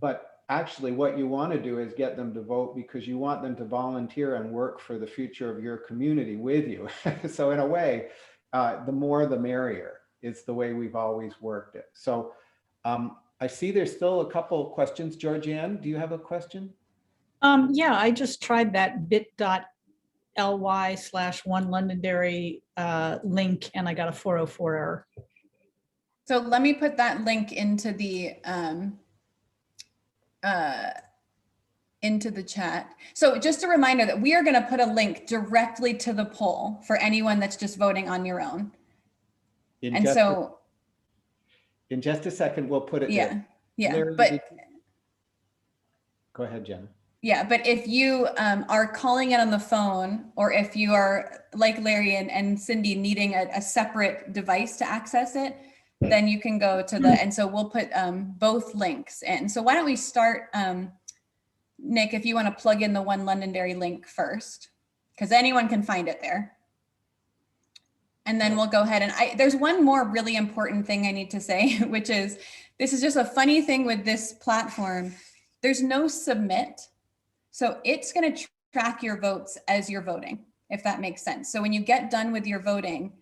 But actually what you want to do is get them to vote because you want them to volunteer and work for the future of your community with you. So in a way, the more the merrier is the way we've always worked it. So I see there's still a couple of questions. Georgianne, do you have a question? Yeah, I just tried that bit.ly/1Londonderry link and I got a 404 error. So let me put that link into the chat. So just a reminder that we are going to put a link directly to the poll for anyone that's just voting on your own. In just a second, we'll put it there. Yeah, Larry, but go ahead, Jen. Yeah, but if you are calling in on the phone, or if you are like Larry and Cindy needing a separate device to access it, then you can go to and so we'll put both links in. So why don't we start, Nick, if you want to plug in the 1Londonderry link first, because anyone can find it there. And then we'll go ahead and there's one more really important thing I need to say, which is, this is just a funny thing with this platform. There's no submit. So it's going to track your votes as you're voting, if that makes sense. So when you get done with your voting,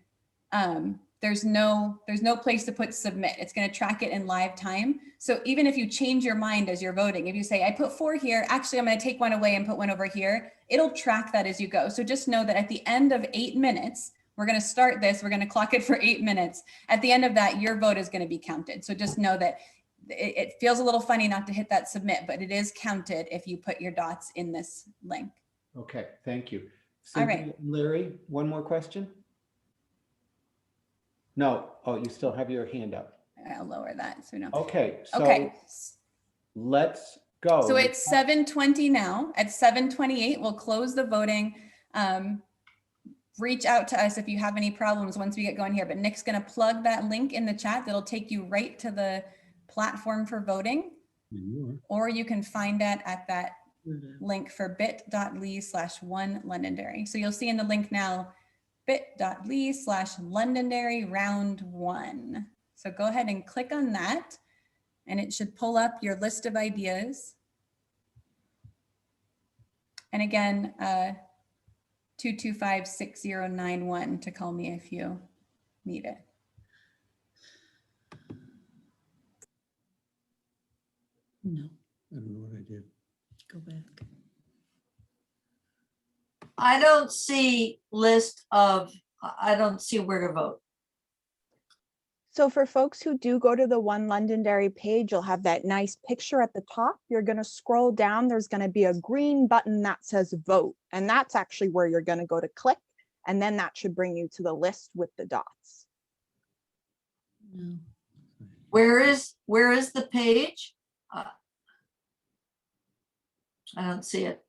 there's no place to put submit. It's going to track it in live time. So even if you change your mind as you're voting, if you say, I put 4 here, actually, I'm going to take 1 away and put 1 over here, it'll track that as you go. So just know that at the end of 8 minutes, we're going to start this. We're going to clock it for 8 minutes. At the end of that, your vote is going to be counted. So just know that it feels a little funny not to hit that submit, but it is counted if you put your dots in this link. Okay, thank you. All right. Cynthia and Larry, one more question? No, oh, you still have your hand up. I'll lower that so we don't. Okay, so Okay. let's go. So it's 7:20 now. At 7:28, we'll close the voting. Reach out to us if you have any problems once we get going here, but Nick's going to plug that link in the chat. That'll take you right to the platform for voting, or you can find that at that link for bit.ly/1 Londonderry. So you'll see in the link now, bit.ly/Londonderry round 1. So go ahead and click on that, and it should pull up your list of ideas. And again, 225-6091 to call me if you need it. No, I don't know what I did. go back. I don't see list of, I don't see where to vote. So for folks who do go to the One Londonderry page, you'll have that nice picture at the top. You're going to scroll down. There's going to be a green button that says vote. And that's actually where you're going to go to click. And then that should bring you to the list with the dots. No. Where is the page? I don't see it.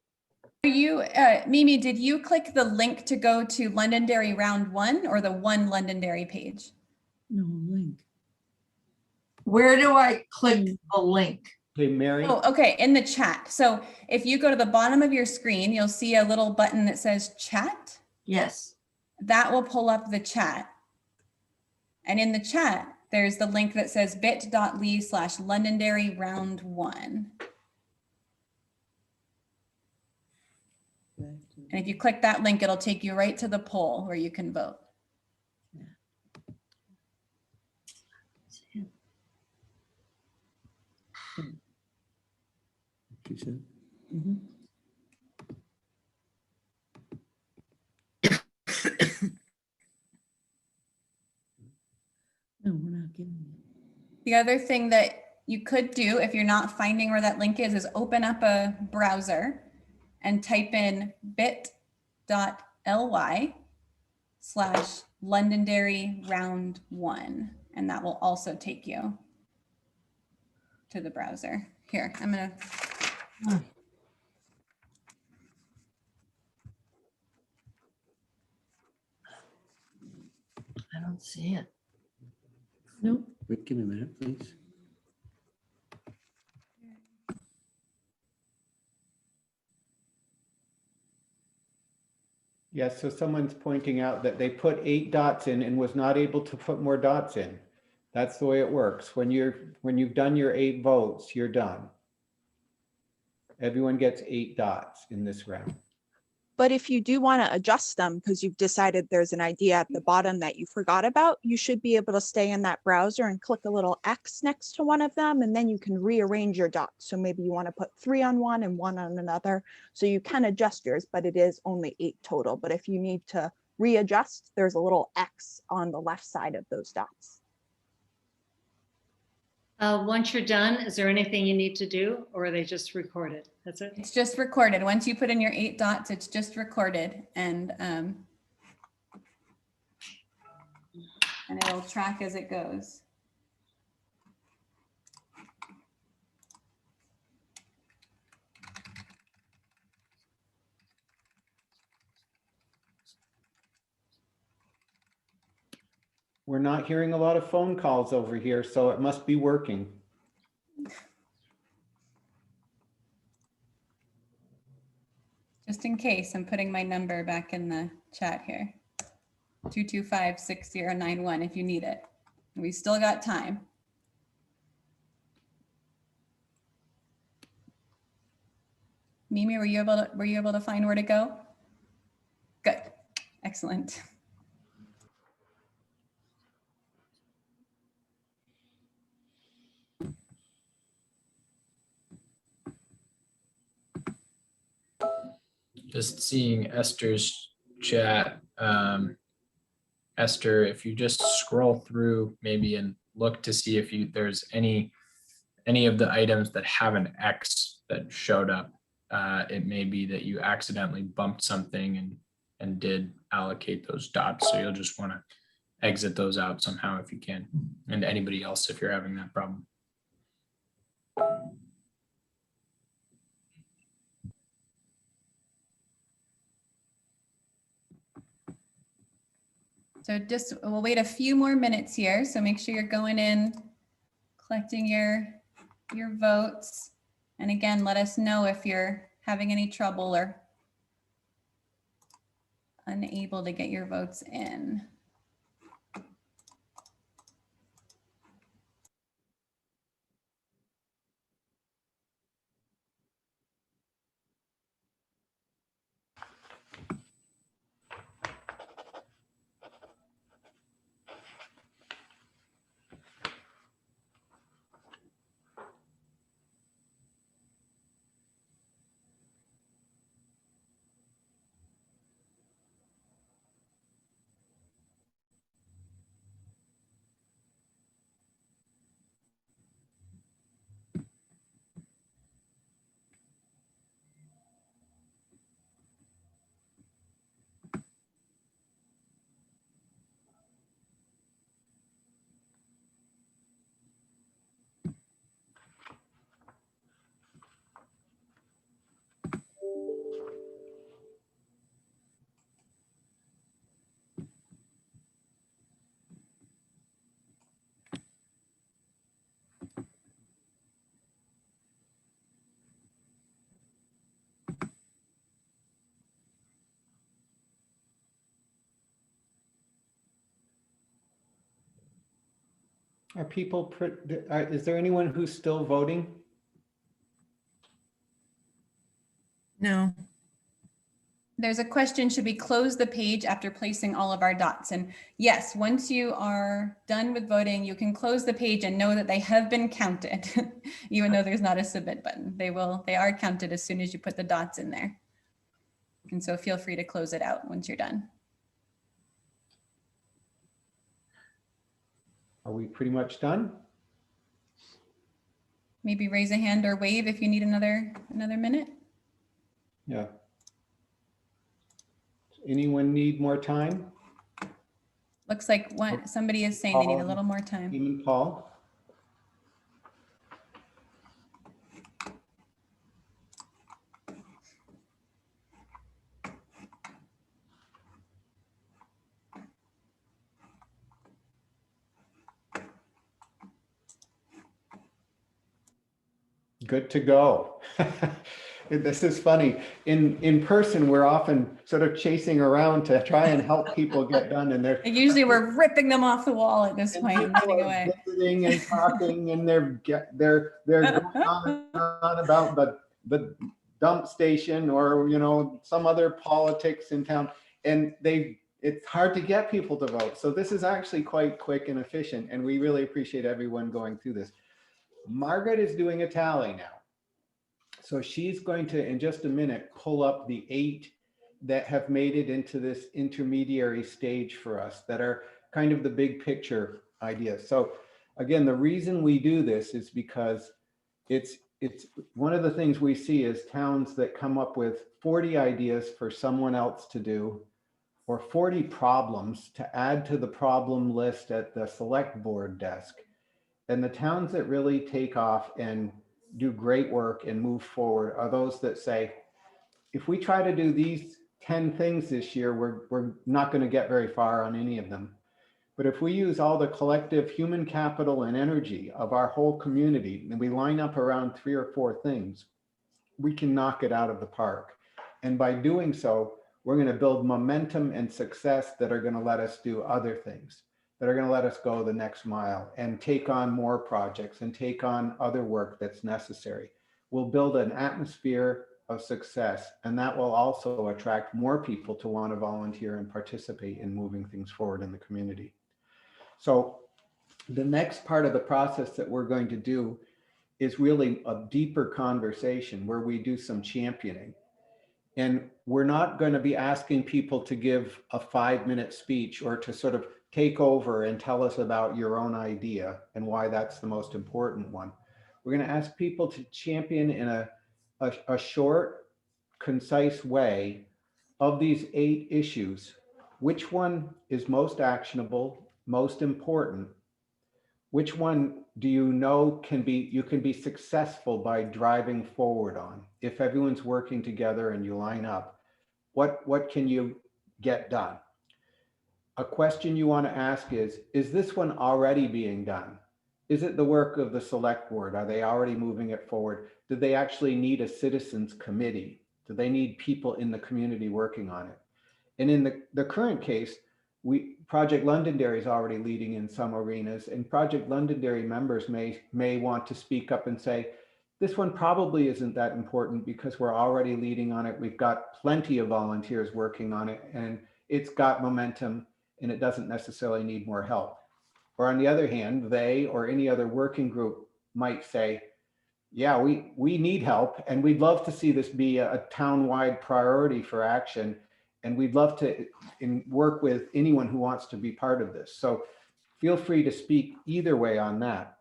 You, Mimi, did you click the link to go to Londonderry round 1 or the One Londonderry page? No link. Where do I click the link? Okay, Mary. Oh, okay, in the chat. So if you go to the bottom of your screen, you'll see a little button that says chat. Yes. That will pull up the chat. And in the chat, there's the link that says bit.ly/Londonderry round 1. And if you click that link, it'll take you right to the poll where you can vote. She said. No, we're not getting it. The other thing that you could do if you're not finding where that link is open up a browser and type in bit.ly/Londonderry round 1. And that will also take you to the browser. Here, I'm gonna. I don't see it. Nope. Wait, give me a minute, please. Yes, so someone's pointing out that they put 8 dots in and was not able to put more dots in. That's the way it works. When you've done your 8 votes, you're done. Everyone gets 8 dots in this round. But if you do want to adjust them because you've decided there's an idea at the bottom that you forgot about, you should be able to stay in that browser and click a little X next to one of them, and then you can rearrange your dots. So maybe you want to put 3 on one and 1 on another. So you can adjust yours, but it is only 8 total. But if you need to readjust, there's a little X on the left side of those dots. Once you're done, is there anything you need to do, or are they just recorded? That's it? It's just recorded. Once you put in your 8 dots, it's just recorded, and it'll track as it goes. We're not hearing a lot of phone calls over here, so it must be working. Just in case, I'm putting my number back in the chat here. 225-6091 if you need it. We still got time. Mimi, were you able to find where to go? Good, excellent. Just seeing Esther's chat. Esther, if you just scroll through maybe and look to see if there's any of the items that have an X that showed up, it may be that you accidentally bumped something and did allocate those dots. So you'll just want to exit those out somehow if you can, and anybody else if you're having that problem. So we'll wait a few more minutes here. So make sure you're going in, collecting your votes. And again, let us know if you're having any trouble or unable to get your votes in. Are people, is there anyone who's still voting? No. There's a question, should we close the page after placing all of our dots? And yes, once you are done with voting, you can close the page and know that they have been counted, even though there's not a submit button. They are counted as soon as you put the dots in there. And so feel free to close it out once you're done. Are we pretty much done? Maybe raise a hand or wave if you need another minute. Yeah. Anyone need more time? Looks like somebody is saying they need a little more time. Even Paul? Good to go. This is funny. In person, we're often sort of chasing around to try and help people get done, and usually we're ripping them off the wall at this point and running away. Visiting and talking, and they're going on about the dump station or some other politics in town, and it's hard to get people to vote. So this is actually quite quick and efficient, and we really appreciate everyone going through this. Margaret is doing a tally now. So she's going to, in just a minute, pull up the 8 that have made it into this intermediary stage for us that are kind of the big picture ideas. So again, the reason we do this is because it's one of the things we see is towns that come up with 40 ideas for someone else to do, or 40 problems to add to the problem list at the select board desk. And the towns that really take off and do great work and move forward are those that say, if we try to do these 10 things this year, we're not going to get very far on any of them. But if we use all the collective human capital and energy of our whole community, and we line up around 3 or 4 things, we can knock it out of the park. And by doing so, we're going to build momentum and success that are going to let us do other things, that are going to let us go the next mile and take on more projects and take on other work that's necessary. We'll build an atmosphere of success, and that will also attract more people to want to volunteer and participate in moving things forward in the community. So the next part of the process that we're going to do is really a deeper conversation where we do some championing. And we're not going to be asking people to give a 5-minute speech or to sort of take over and tell us about your own idea and why that's the most important one. We're going to ask people to champion in a short, concise way of these 8 issues. Which one is most actionable, most important? Which one do you know you can be successful by driving forward on? If everyone's working together and you line up, what can you get done? A question you want to ask is this one already being done? Is it the work of the select board? Are they already moving it forward? Do they actually need a citizens committee? Do they need people in the community working on it? And in the current case, Project Londonderry is already leading in some arenas, and Project Londonderry members may want to speak up and say, this one probably isn't that important because we're already leading on it. We've got plenty of volunteers working on it, and it's got momentum, and it doesn't necessarily need more help. Or on the other hand, they or any other working group might say, yeah, we need help, and we'd love to see this be a town-wide priority for action. And we'd love to work with anyone who wants to be part of this. So feel free to speak either way on that.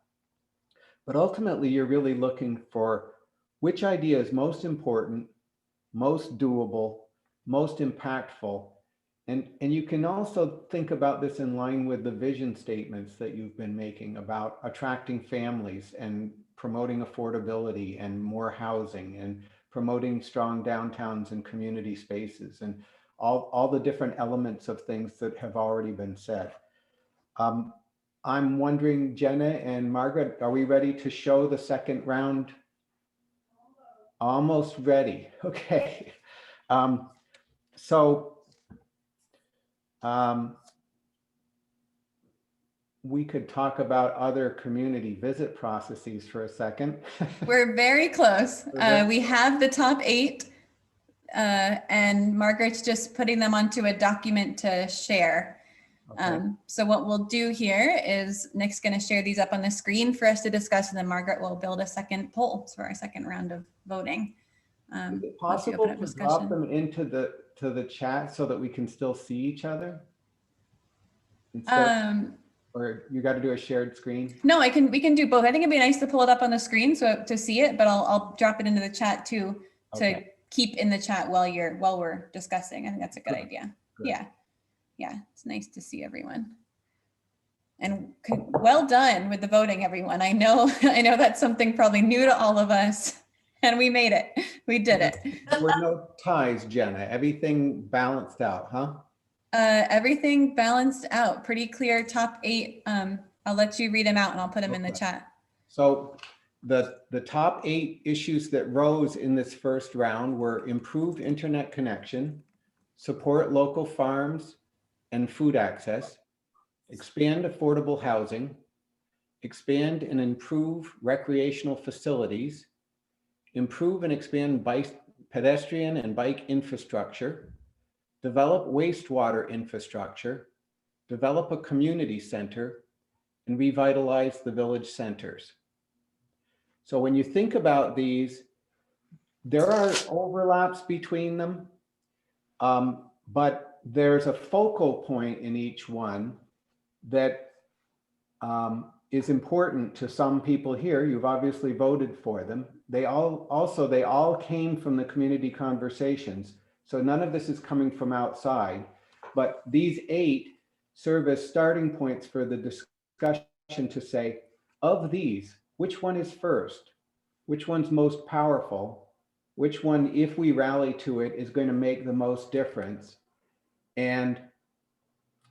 But ultimately, you're really looking for which idea is most important, most doable, most impactful. And you can also think about this in line with the vision statements that you've been making about attracting families and promoting affordability and more housing and promoting strong downtowns and community spaces and all the different elements of things that have already been said. I'm wondering, Jenna and Margaret, are we ready to show the second round? Almost ready. Okay. We could talk about other community visit processes for a second. We're very close. We have the top 8. And Margaret's just putting them onto a document to share. Okay. So what we'll do here is Nick's going to share these up on the screen for us to discuss, and then Margaret will build a second poll for our second round of voting. Is it possible to drop them into the chat so that we can still see each other? Or you got to do a shared screen? No, we can do both. I think it'd be nice to pull it up on the screen so to see it, but I'll drop it into the chat too to keep in the chat while we're discussing. I think that's a good idea. Good. Yeah, it's nice to see everyone. And well done with the voting, everyone. I know that's something probably new to all of us, and we made it. We did it. There were no ties, Jenna. Everything balanced out, huh? Everything balanced out. Pretty clear top 8. I'll let you read them out and I'll put them in the chat. So the top 8 issues that rose in this first round were improved internet connection, support local farms and food access, expand affordable housing, expand and improve recreational facilities, improve and expand pedestrian and bike infrastructure, develop wastewater infrastructure, develop a community center, and revitalize the village centers. So when you think about these, there are overlaps between them, but there's a focal point in each one that is important to some people here. You've obviously voted for them. They all came from the community conversations. So none of this is coming from outside, but these 8 serve as starting points for the discussion to say, of these, which one is first? Which one's most powerful? Which one, if we rally to it, is going to make the most difference? And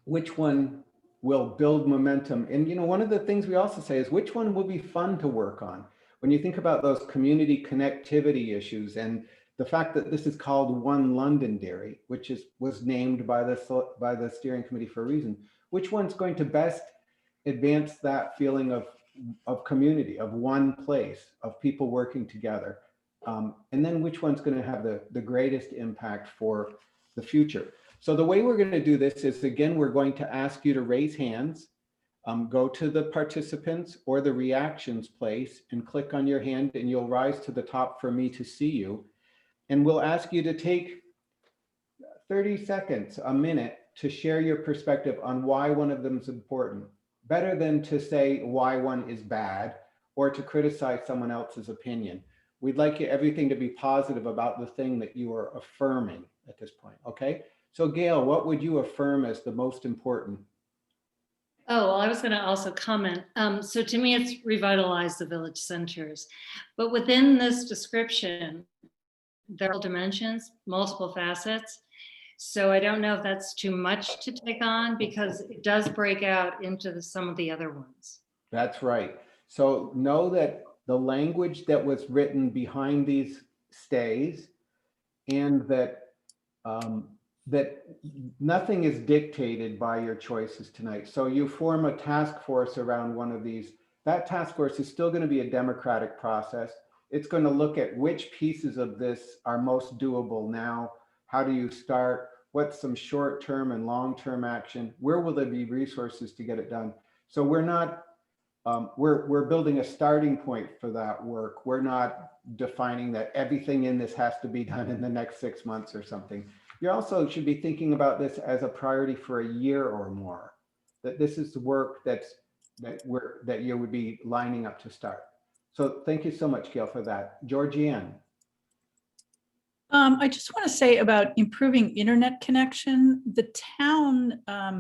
which one will build momentum? And one of the things we also say is which one will be fun to work on? When you think about those community connectivity issues and the fact that this is called One Londonderry, which was named by the steering committee for a reason. Which one's going to best advance that feeling of community, of one place, of people working together? And then which one's going to have the greatest impact for the future? So the way we're going to do this is, again, we're going to ask you to raise hands, go to the participants or the reactions place and click on your hand, and you'll rise to the top for me to see you. And we'll ask you to take 30 seconds, a minute, to share your perspective on why one of them is important. Better than to say why one is bad or to criticize someone else's opinion. We'd like everything to be positive about the thing that you are affirming at this point, okay? So Gail, what would you affirm as the most important? Oh, well, I was going to also comment. So to me, it's revitalize the village centers. But within this description, there are dimensions, multiple facets. So I don't know if that's too much to take on, because it does break out into some of the other ones. That's right. So know that the language that was written behind these stays, and that that nothing is dictated by your choices tonight. So you form a task force around one of these. That task force is still going to be a democratic process. It's going to look at which pieces of this are most doable now. How do you start? What's some short-term and long-term action? Where will there be resources to get it done? So we're not, we're building a starting point for that work. We're not defining that everything in this has to be done in the next 6 months or something. You also should be thinking about this as a priority for a year or more, that this is the work that you would be lining up to start. So thank you so much, Gail, for that. Georgianne. I just want to say about improving internet connection. The town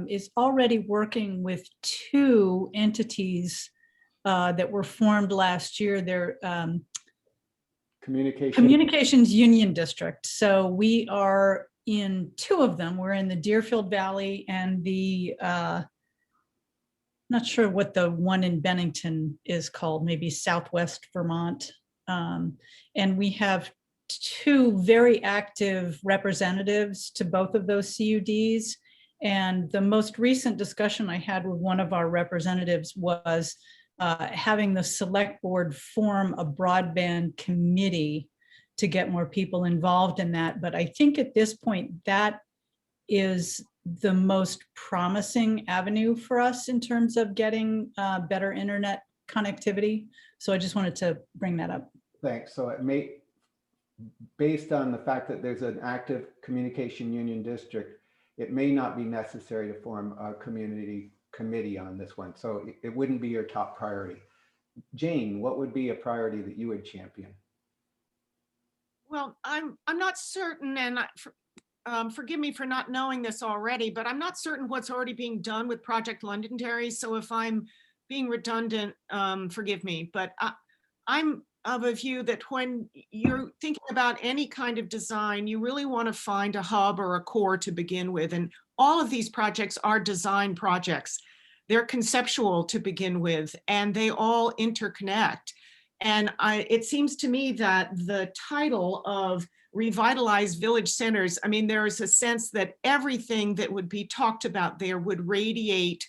is already working with 2 entities that were formed last year. They're Communications Union District. So we are in 2 of them. We're in the Deerfield Valley and the, not sure what the one in Bennington is called, maybe Southwest Vermont. And we have 2 very active representatives to both of those CUDs. And the most recent discussion I had with one of our representatives was having the select board form a broadband committee to get more people involved in that. But I think at this point, that is the most promising avenue for us in terms of getting better internet connectivity. So I just wanted to bring that up. Thanks. So it may, based on the fact that there's an active communication union district, it may not be necessary to form a community committee on this one. So it wouldn't be your top priority. Jane, what would be a priority that you would champion? Well, I'm not certain, and forgive me for not knowing this already, but I'm not certain what's already being done with Project Londonderry. So if I'm being redundant, forgive me, but I'm of a view that when you're thinking about any kind of design, you really want to find a hub or a core to begin with. And all of these projects are design projects. They're conceptual to begin with, and they all interconnect. And it seems to me that the title of Revitalize Village Centers, I mean, there is a sense that everything that would be talked about there would radiate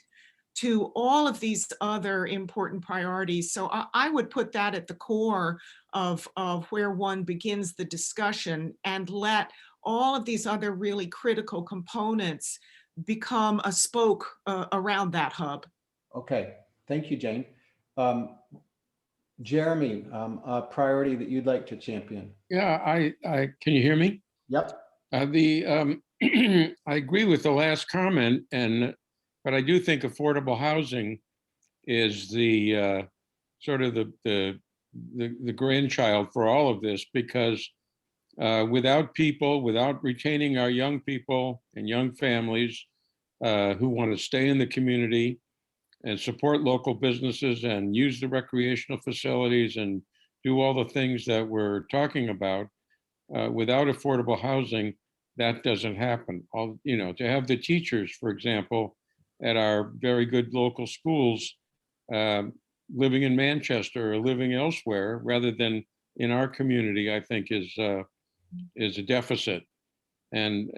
to all of these other important priorities. So I would put that at the core of where one begins the discussion, and let all of these other really critical components become a spoke around that hub. Okay, thank you, Jane. Jeremy, a priority that you'd like to champion? Yeah, I can you hear me? Yep. I agree with the last comment, but I do think affordable housing is the sort of the grandchild for all of this, because without retaining our young people and young families who want to stay in the community and support local businesses and use the recreational facilities and do all the things that we're talking about, without affordable housing, that doesn't happen. To have the teachers, for example, at our very good local schools, living in Manchester or living elsewhere rather than in our community, I think is a deficit. And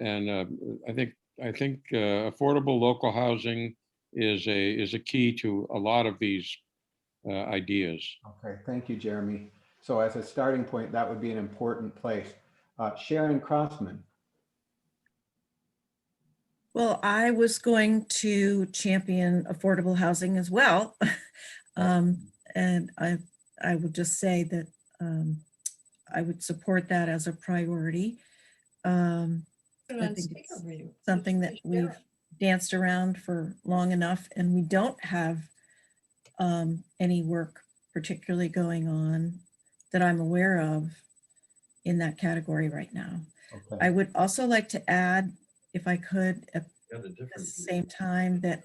I think affordable local housing is a key to a lot of these ideas. Okay, thank you, Jeremy. So as a starting point, that would be an important place. Sharon Crossman. Well, I was going to champion affordable housing as well. And I would just say that I would support that as a priority. I think it's something that we've danced around for long enough, and we don't have any work particularly going on that I'm aware of in that category right now. Okay. I would also like to add, if I could, at the same time, that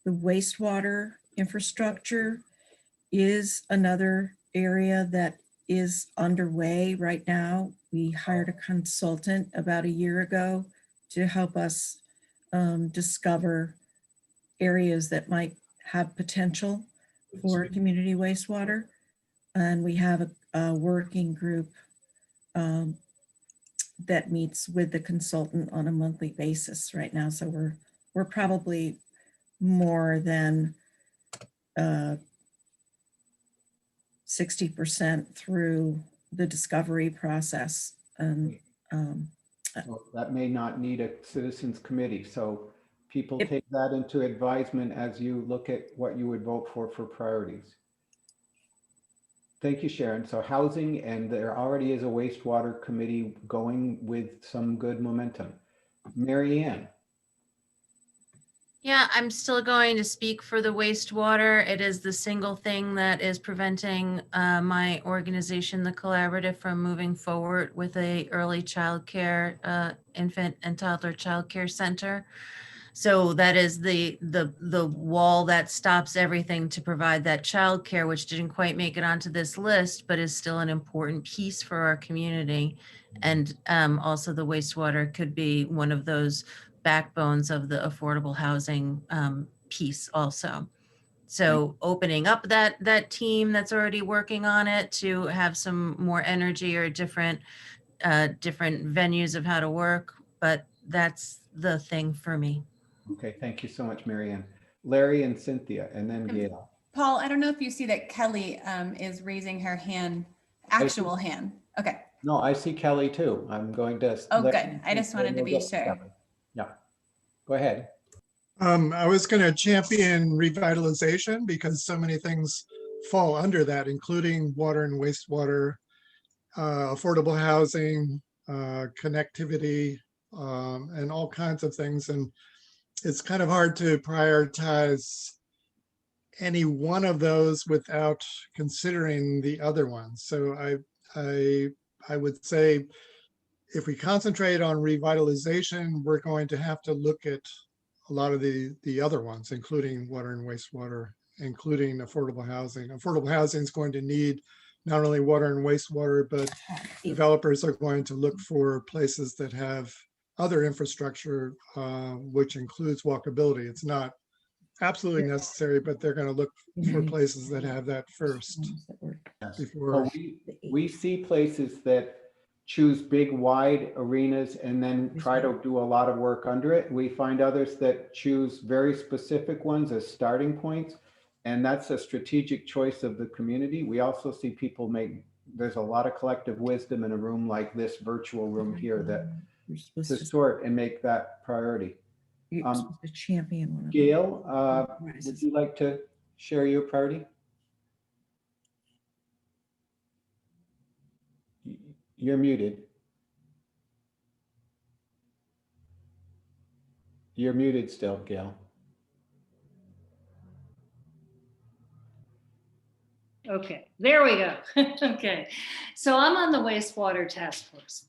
the wastewater infrastructure is another area that is underway right now. We hired a consultant about a year ago to help us discover areas that might have potential for community wastewater. And we have a working group that meets with the consultant on a monthly basis right now. So we're probably more than 60% through the discovery process. And Well, that may not need a citizens committee. So people take that into advisement as you look at what you would vote for priorities. Thank you, Sharon. So housing, and there already is a wastewater committee going with some good momentum. Mary Ann. Yeah, I'm still going to speak for the wastewater. It is the single thing that is preventing my organization, the Collaborative, from moving forward with a early childcare, infant and toddler childcare center. So that is the wall that stops everything to provide that childcare, which didn't quite make it onto this list, but is still an important piece for our community. And also the wastewater could be one of those backbones of the affordable housing piece also. So opening up that team that's already working on it to have some more energy or different venues of how to work, but that's the thing for me. Okay, thank you so much, Mary Ann. Larry and Cynthia, and then Gail. Paul, I don't know if you see that Kelly is raising her hand, actual hand. Okay. No, I see Kelly too. I'm going to. Oh, good. I just wanted to be sure. Yeah, go ahead. I was going to champion revitalization because so many things fall under that, including water and wastewater, affordable housing, connectivity, and all kinds of things. And it's kind of hard to prioritize any one of those without considering the other ones. So I would say if we concentrate on revitalization, we're going to have to look at a lot of the other ones, including water and wastewater, including affordable housing. Affordable housing is going to need not only water and wastewater, but developers are going to look for places that have other infrastructure, which includes walkability. It's not absolutely necessary, but they're going to look for places that have that first. Before we see places that choose big, wide arenas and then try to do a lot of work under it. We find others that choose very specific ones as starting points, and that's a strategic choice of the community. We also see people there's a lot of collective wisdom in a room like this virtual room here that to sort and make that priority. You're supposed to champion one of them. Gail, would you like to share your priority? You're muted. You're muted still, Gail. Okay, there we go. Okay, so I'm on the wastewater task force.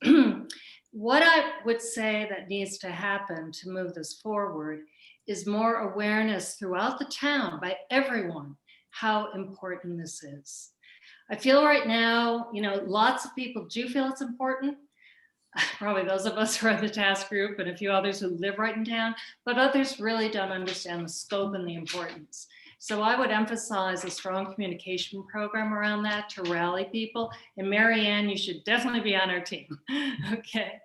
What I would say that needs to happen to move this forward is more awareness throughout the town by everyone how important this is. I feel right now, lots of people do feel it's important. Probably those of us who are in the task group and a few others who live right in town, but others really don't understand the scope and the importance. So I would emphasize a strong communication program around that to rally people. And Mary Ann, you should definitely be on our team. Okay.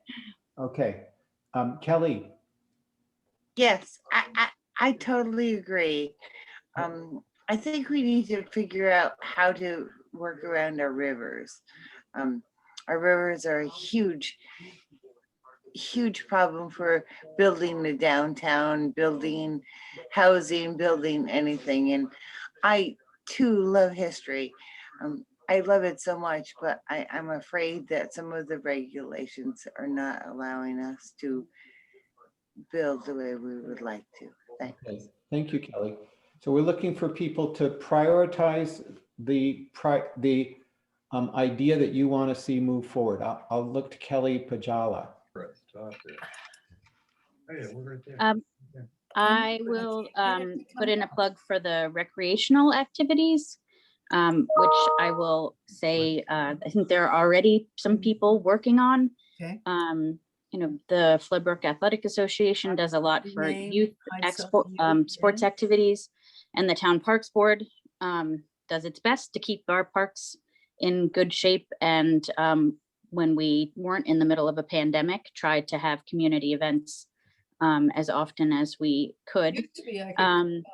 Okay. Kelly, Yes, I totally agree. I think we need to figure out how to work around our rivers. Our rivers are a huge problem for building the downtown, building housing, building anything. And I too love history. I love it so much, but I'm afraid that some of the regulations are not allowing us to build the way we would like to. Thanks. okay. Thank you, Kelly. So we're looking for people to prioritize the idea that you want to see move forward. I'll look to Kelly Pajala. I will put in a plug for the recreational activities, which I will say, I think there are already some people working on. Okay. You know, the Floodbrook Athletic Association does a lot for youth sports activities, and the Town Parks Board does its best to keep our parks in good shape. And when we weren't in the middle of a pandemic, tried to have community events as often as we could. And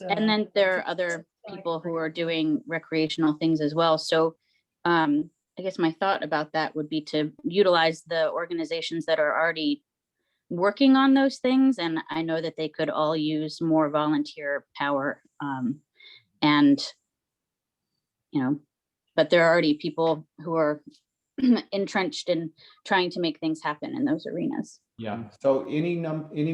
then there are other people who are doing recreational things as well. So I guess my thought about that would be to utilize the organizations that are already working on those things. And I know that they could all use more volunteer power. And, you know, but there are already people who are entrenched in trying to make things happen in those arenas. Yeah. So any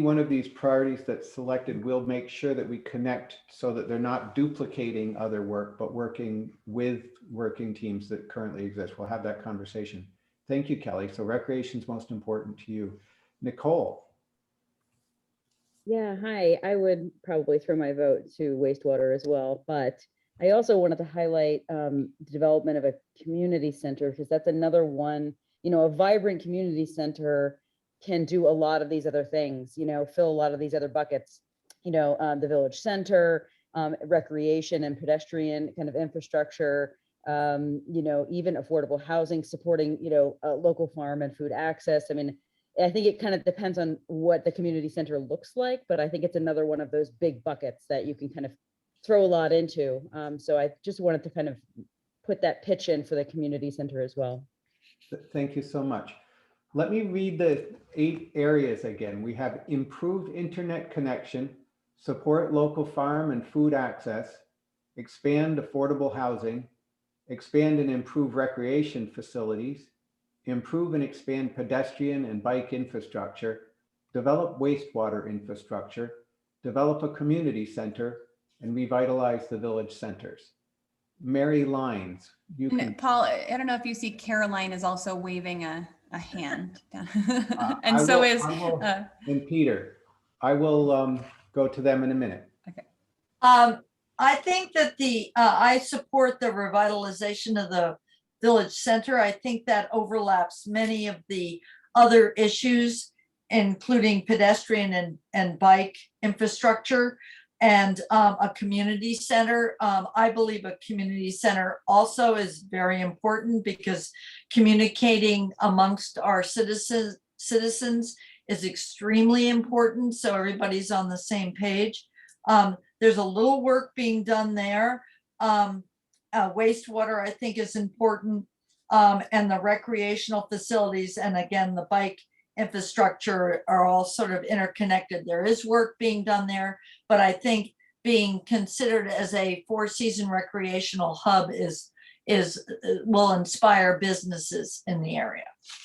one of these priorities that's selected, we'll make sure that we connect so that they're not duplicating other work, but working with working teams that currently exist. We'll have that conversation. Thank you, Kelly. So recreation's most important to you. Nicole. Yeah, hi. I would probably throw my vote to wastewater as well, but I also wanted to highlight the development of a community center, because that's another one. You know, a vibrant community center can do a lot of these other things, you know, fill a lot of these other buckets, you know, the village center, recreation and pedestrian kind of infrastructure, you know, even affordable housing, supporting, you know, local farm and food access. I mean, I think it kind of depends on what the community center looks like, but I think it's another one of those big buckets that you can kind of throw a lot into. So I just wanted to kind of put that pitch in for the community center as well. Thank you so much. Let me read the 8 areas again. We have improved internet connection, support local farm and food access, expand affordable housing, expand and improve recreation facilities, improve and expand pedestrian and bike infrastructure, develop wastewater infrastructure, develop a community center, and revitalize the village centers. Mary Lines, you can. Paul, I don't know if you see Caroline is also waving a hand. And And Peter, I will go to them in a minute. Okay. I think that I support the revitalization of the village center. I think that overlaps many of the other issues, including pedestrian and bike infrastructure, and a community center. I believe a community center also is very important, because communicating amongst our citizens is extremely important, so everybody's on the same page. There's a little work being done there. Wastewater, I think, is important, and the recreational facilities, and again, the bike infrastructure are all sort of interconnected. There is work being done there, but I think being considered as a 4-season recreational hub will inspire businesses in the area.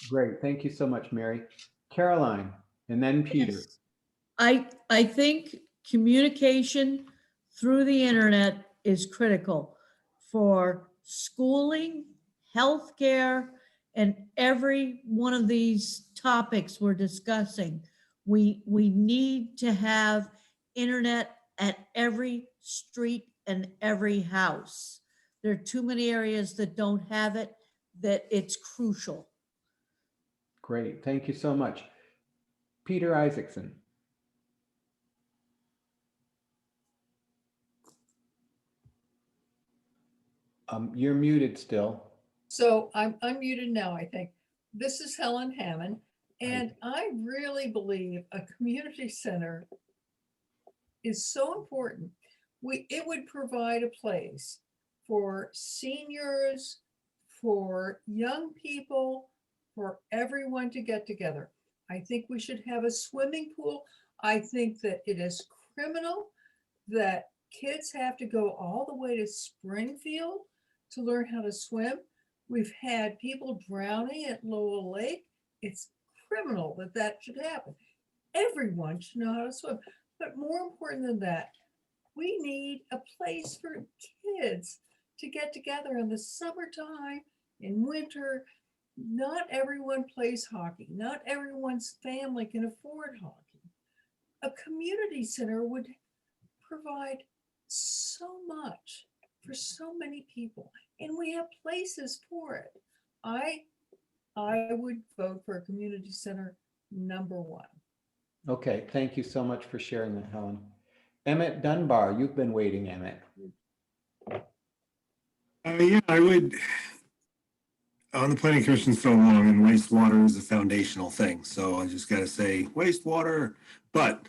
Great, thank you so much, Mary. Caroline, and then Peter. Yes. I think communication through the internet is critical for schooling, healthcare, and every one of these topics we're discussing. We need to have internet at every street and every house. There are too many areas that don't have it, that it's crucial. Great, thank you so much. Peter Isaacson. You're muted still. So I'm unmuted now, I think. This is Helen Hammond, and I really believe a community center is so important. It would provide a place for seniors, for young people, for everyone to get together. I think we should have a swimming pool. I think that it is criminal that kids have to go all the way to Springfield to learn how to swim. We've had people drowning at Lowell Lake. It's criminal that that should happen. Everyone should know how to swim. But more important than that, we need a place for kids to get together in the summertime, in winter. Not everyone plays hockey. Not everyone's family can afford hockey. A community center would provide so much for so many people, and we have places for it. I would vote for a community center #1. Okay, thank you so much for sharing that, Helen. Emmett Dunbar, you've been waiting, Emmett. Yeah, I would, on the planning commission so long, and wastewater is a foundational thing. So I just got to say wastewater, but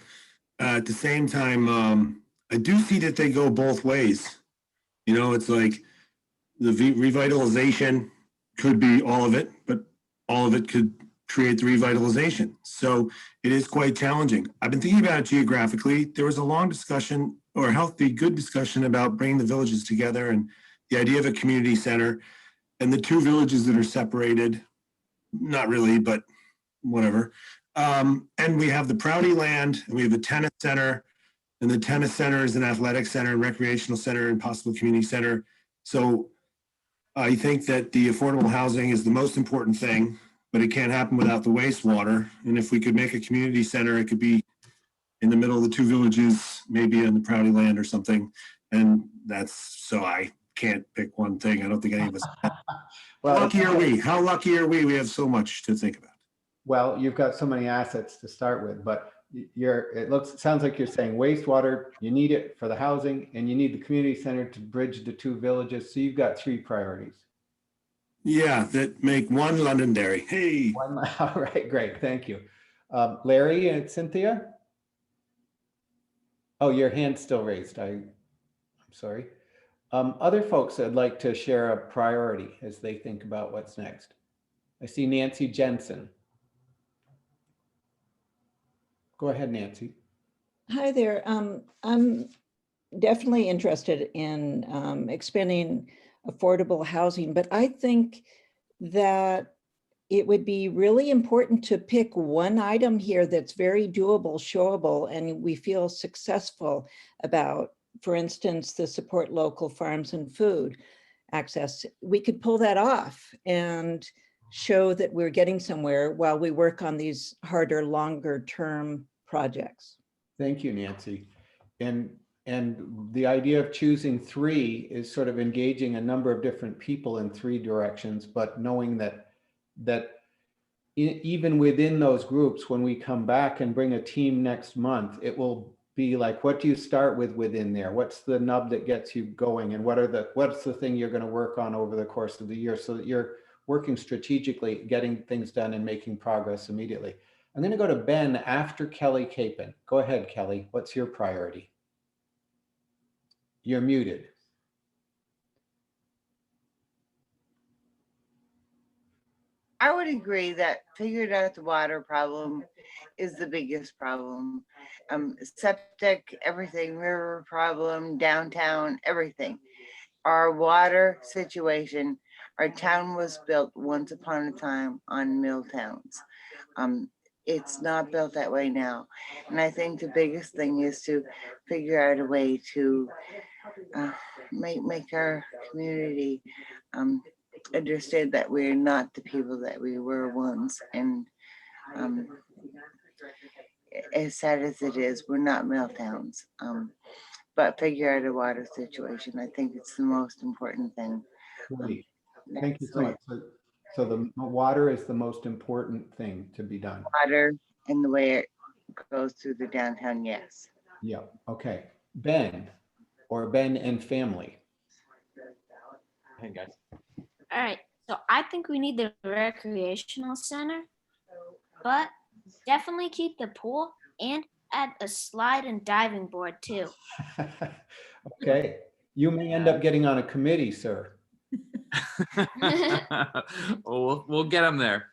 at the same time, I do see that they go both ways. You know, it's like the revitalization could be all of it, but all of it could create the revitalization. So it is quite challenging. I've been thinking about it geographically. There was a long discussion, or a healthy, good discussion, about bringing the villages together and the idea of a community center, and the two villages that are separated, not really, but whatever. And we have the Prouty land, and we have the tennis center, and the tennis center is an athletic center and recreational center and possible community center. So I think that the affordable housing is the most important thing, but it can't happen without the wastewater. And if we could make a community center, it could be in the middle of the two villages, maybe on the Prouty land or something. And that's, so I can't pick one thing. I don't think any of us. Well, lucky are we? How lucky are we? We have so much to think about. Well, you've got so many assets to start with, but it sounds like you're saying wastewater, you need it for the housing, and you need the community center to bridge the two villages. So you've got 3 priorities. Yeah, that make one Londonderry. Hey. All right, great. Thank you. Larry and Cynthia? Oh, your hand's still raised. I'm sorry. Other folks that'd like to share a priority as they think about what's next. I see Nancy Jensen. Go ahead, Nancy. Hi there. I'm definitely interested in expanding affordable housing, but I think that it would be really important to pick one item here that's very doable, showable, and we feel successful about. For instance, the support local farms and food access. We could pull that off and show that we're getting somewhere while we work on these harder, longer term projects. Thank you, Nancy. And the idea of choosing 3 is sort of engaging a number of different people in 3 directions, but knowing that even within those groups, when we come back and bring a team next month, it will be like, what do you start with within there? What's the nub that gets you going? And what's the thing you're going to work on over the course of the year, so that you're working strategically, getting things done and making progress immediately. I'm going to go to Ben after Kelly Capon. Go ahead, Kelly. What's your priority? You're muted. I would agree that figuring out the water problem is the biggest problem. Septic, everything, river problem, downtown, everything. Our water situation, our town was built once upon a time on mill towns. It's not built that way now. And I think the biggest thing is to figure out a way to make our community understand that we're not the people that we were once. And as sad as it is, we're not mill towns. But figure out a water situation. I think it's the most important thing. Great. Thank you so much. So the water is the most important thing to be done. Water and the way it goes through the downtown, yes. Yeah, okay. Ben, or Ben and family. ahead, guys. All right, so I think we need the recreational center, but definitely keep the pool and add a slide and diving board too. Okay, you may end up getting on a committee, sir. Well, we'll get them there.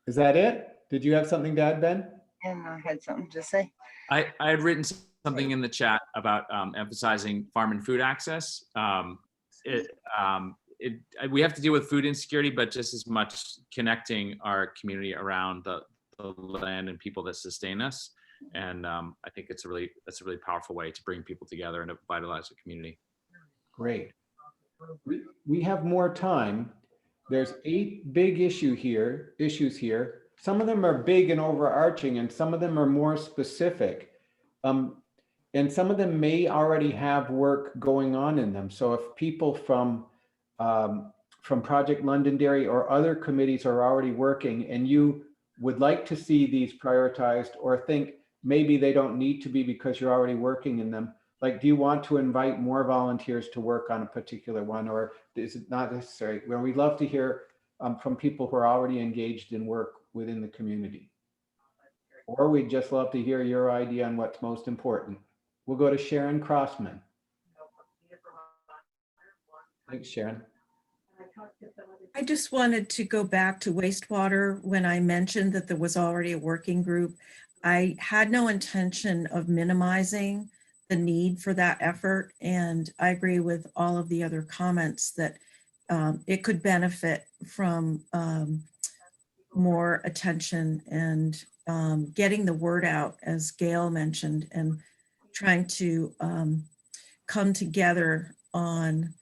Is that it? Did you have something to add, Ben? And I had something to say. I had written something in the chat about emphasizing farm and food access. We have to deal with food insecurity, but just as much connecting our community around the land and people that sustain us. And I think that's a really powerful way to bring people together and to vitalize the community. Great. We have more time. There's 8 big issues here. Some of them are big and overarching, and some of them are more specific. And some of them may already have work going on in them. So if people from Project Londonderry or other committees are already working and you would like to see these prioritized or think maybe they don't need to be because you're already working in them, like, do you want to invite more volunteers to work on a particular one, or is it not necessary? Well, we'd love to hear from people who are already engaged in work within the community. Or we'd just love to hear your idea on what's most important. We'll go to Sharon Crossman. Thanks, Sharon. I just wanted to go back to wastewater when I mentioned that there was already a working group. I had no intention of minimizing the need for that effort. And I agree with all of the other comments that it could benefit from more attention and getting the word out, as Gail mentioned, and trying to come together on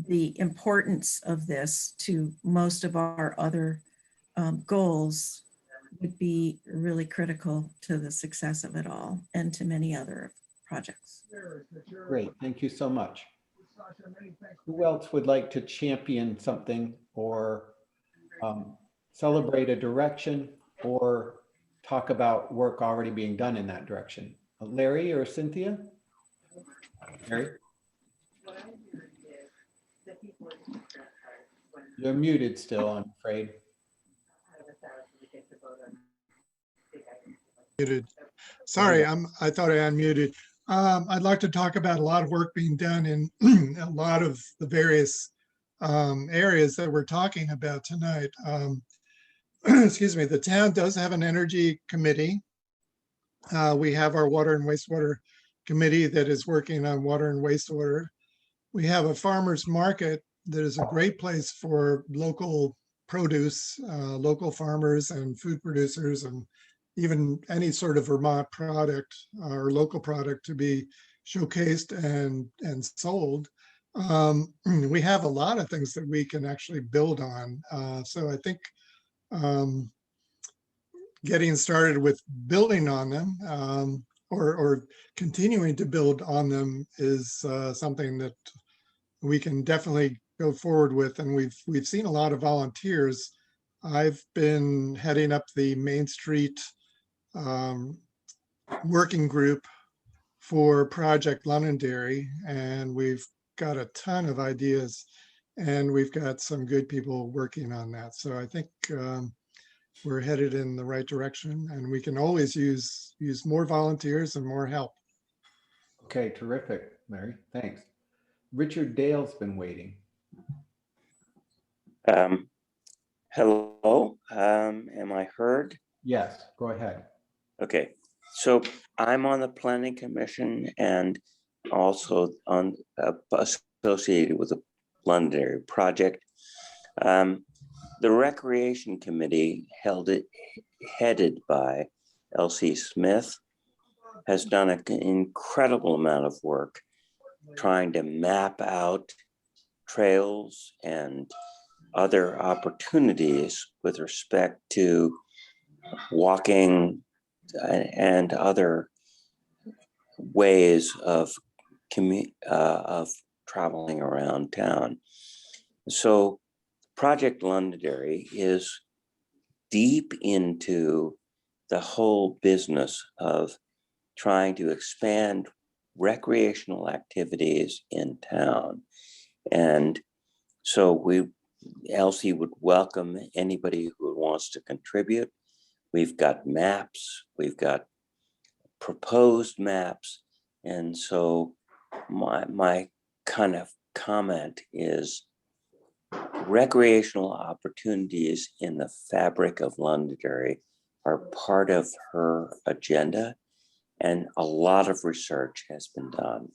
the importance of this to most of our other goals would be really critical to the success of it all and to many other projects. Great, thank you so much. Who else would like to champion something or celebrate a direction or talk about work already being done in that direction? Larry or Cynthia? Larry? You're muted still, I'm afraid. Muted. Sorry, I thought I unmuted. I'd like to talk about a lot of work being done in a lot of the various areas that we're talking about tonight. Excuse me, the town does have an energy committee. We have our water and wastewater committee that is working on water and wastewater. We have a farmer's market that is a great place for local produce, local farmers and food producers, and even any sort of Vermont product or local product to be showcased and sold. We have a lot of things that we can actually build on. So I think getting started with building on them or continuing to build on them is something that we can definitely go forward with. And we've seen a lot of volunteers. I've been heading up the Main Street working group for Project Londonderry, and we've got a ton of ideas and we've got some good people working on that. So I think we're headed in the right direction, and we can always use more volunteers and more help. Okay, terrific, Larry, thanks. Richard Dale's been waiting. Hello, am I heard? Yes, go ahead. Okay, so I'm on the Planning Commission and also associated with the Londonderry project. The Recreation Committee headed by Elsie Smith has done an incredible amount of work trying to map out trails and other opportunities with respect to walking and other ways of traveling around town. So Project Londonderry is deep into the whole business of trying to expand recreational activities in town. And So Elsie would welcome anybody who wants to contribute. We've got maps, we've got proposed maps. And so my kind of comment is recreational opportunities in the fabric of Londonderry are part of her agenda, and a lot of research has been done.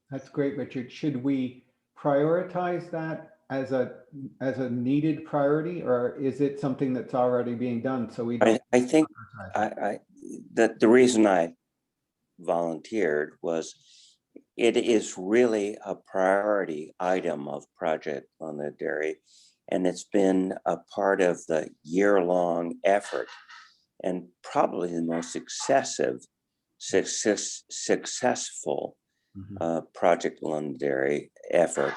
That's great, Richard. Should we prioritize that as a needed priority, or is it something that's already being done? So we don't. I think that the reason I volunteered was it is really a priority item of Project Londonderry, and it's been a part of the year-long effort and probably the most successful Project Londonderry effort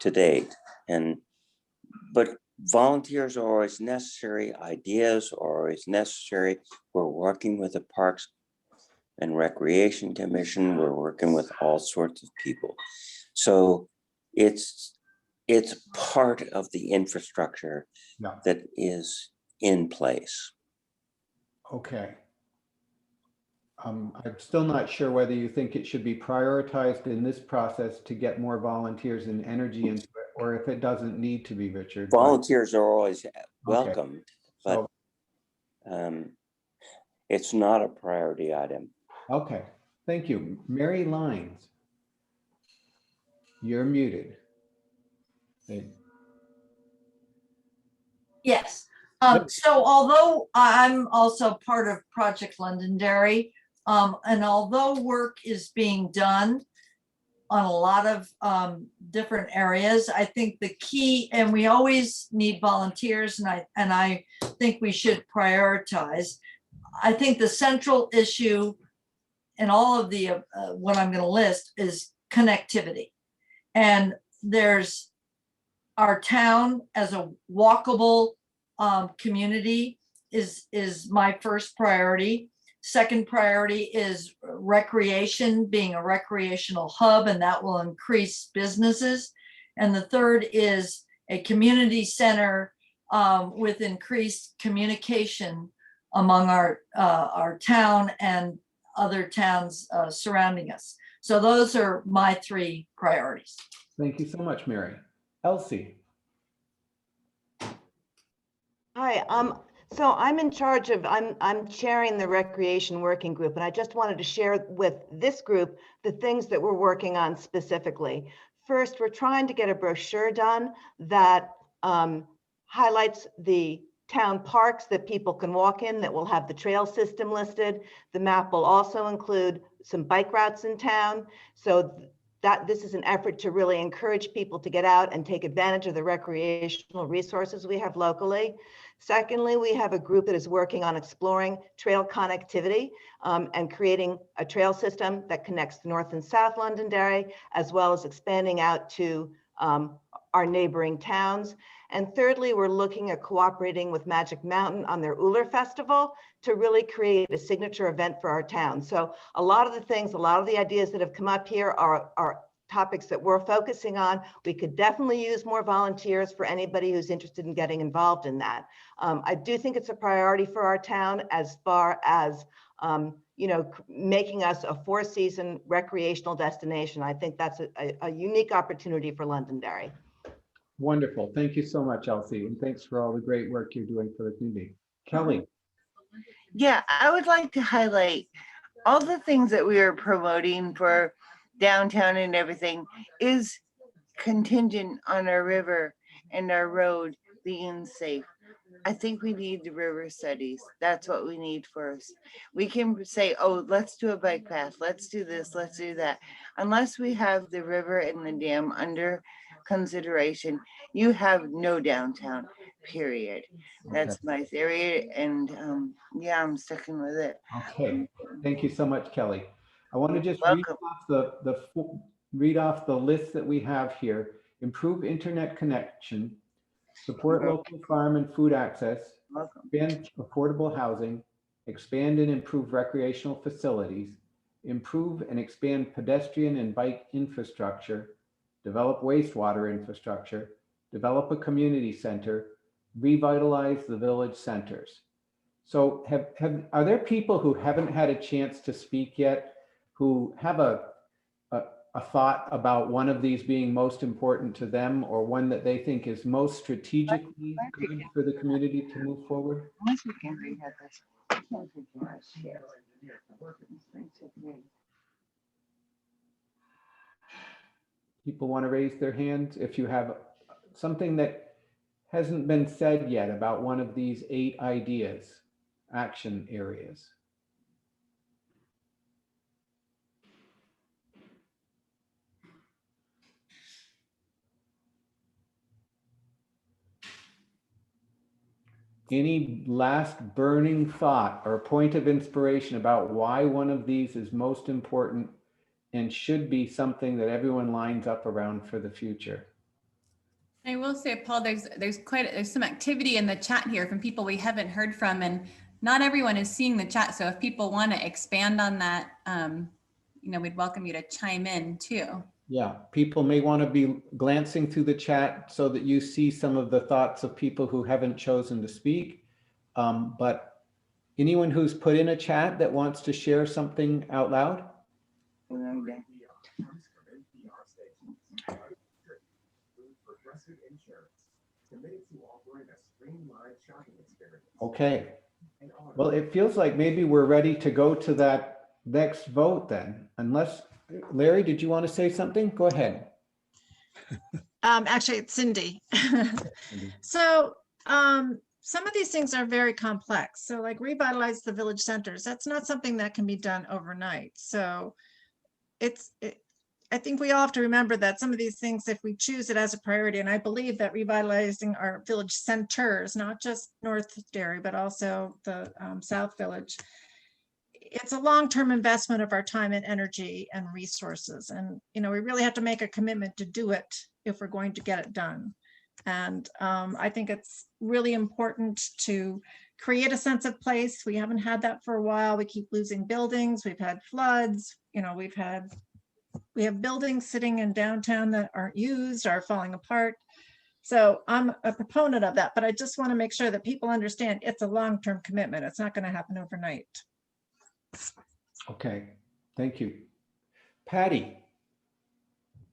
to date. But volunteers are always necessary, ideas are always necessary. We're working with the Parks and Recreation Commission, we're working with all sorts of people. So it's part of the infrastructure that is in place. Okay. I'm still not sure whether you think it should be prioritized in this process to get more volunteers and energy into it, or if it doesn't need to be, Richard. Volunteers are always welcomed, but it's not a priority item. Okay, thank you. Mary Lines, you're muted. Hey. Yes. So although I'm also part of Project Londonderry, and although work is being done on a lot of different areas, I think the key, and we always need volunteers, and I think we should prioritize. I think the central issue in all of the what I'm going to list is connectivity, and there's our town as a walkable community is my first priority. Second priority is recreation, being a recreational hub, and that will increase businesses. And the third is a community center with increased communication among our town and other towns surrounding us. So those are my three priorities. Thank you so much, Mary. Elsie. Hi, so I'm in charge of, I'm chairing the recreation working group, and I just wanted to share with this group the things that we're working on specifically. First, we're trying to get a brochure done that highlights the town parks that people can walk in, that will have the trail system listed. The map will also include some bike routes in town. So that this is an effort to really encourage people to get out and take advantage of the recreational resources we have locally. Secondly, we have a group that is working on exploring trail connectivity and creating a trail system that connects North and South Londonderry, as well as expanding out to our neighboring towns. And thirdly, we're looking at cooperating with Magic Mountain on their Uller Festival to really create a signature event for our town. So a lot of the things, a lot of the ideas that have come up here are topics that we're focusing on. We could definitely use more volunteers for anybody who's interested in getting involved in that. I do think it's a priority for our town as far as you know, making us a four-season recreational destination. I think that's a unique opportunity for Londonderry. Wonderful. Thank you so much, Elsie. And thanks for all the great work you're doing for the community. Kelly. Yeah, I would like to highlight all the things that we are promoting for downtown and everything is contingent on our river and our road being safe. I think we need the river studies. That's what we need first. We can say, oh, let's do a bike path. Let's do this. Let's do that. Unless we have the river and the dam under consideration, you have no downtown, period. That's my theory. And yeah, I'm sticking with it. Okay. Thank you so much, Kelly. I want to just read off the list that we have here. Improve internet connection, support local farm and food access, expand affordable housing, expand and improve recreational facilities, improve and expand pedestrian and bike infrastructure, develop wastewater infrastructure, develop a community center, revitalize the village centers. So are there people who haven't had a chance to speak yet, who have a thought about one of these being most important to them, or one that they think is most strategically good for the community to move forward? People want to raise their hands if you have something that hasn't been said yet about one of these 8 ideas, action areas. Any last burning thought or point of inspiration about why one of these is most important and should be something that everyone lines up around for the future? I will say, Paul, there's some activity in the chat here from people we haven't heard from, and not everyone is seeing the chat. So if people want to expand on that, we'd welcome you to chime in too. Yeah, people may want to be glancing through the chat so that you see some of the thoughts of people who haven't chosen to speak. But anyone who's put in a chat that wants to share something out loud? Okay. Well, it feels like maybe we're ready to go to that next vote then, unless, Larry, did you want to say something? Go ahead. Actually, it's Cindy. So some of these things are very complex. So like revitalize the village centers, that's not something that can be done overnight. So I think we all have to remember that some of these things, if we choose it as a priority, and I believe that revitalizing our village centers, not just North Derry, but also the South Village, it's a long-term investment of our time and energy and resources. And, we really have to make a commitment to do it if we're going to get it done. And I think it's really important to create a sense of place. We haven't had that for a while. We keep losing buildings. We've had floods. We have buildings sitting in downtown that aren't used, are falling apart. So I'm a proponent of that, but I just want to make sure that people understand it's a long-term commitment. It's not going to happen overnight. Okay, thank you. Patty.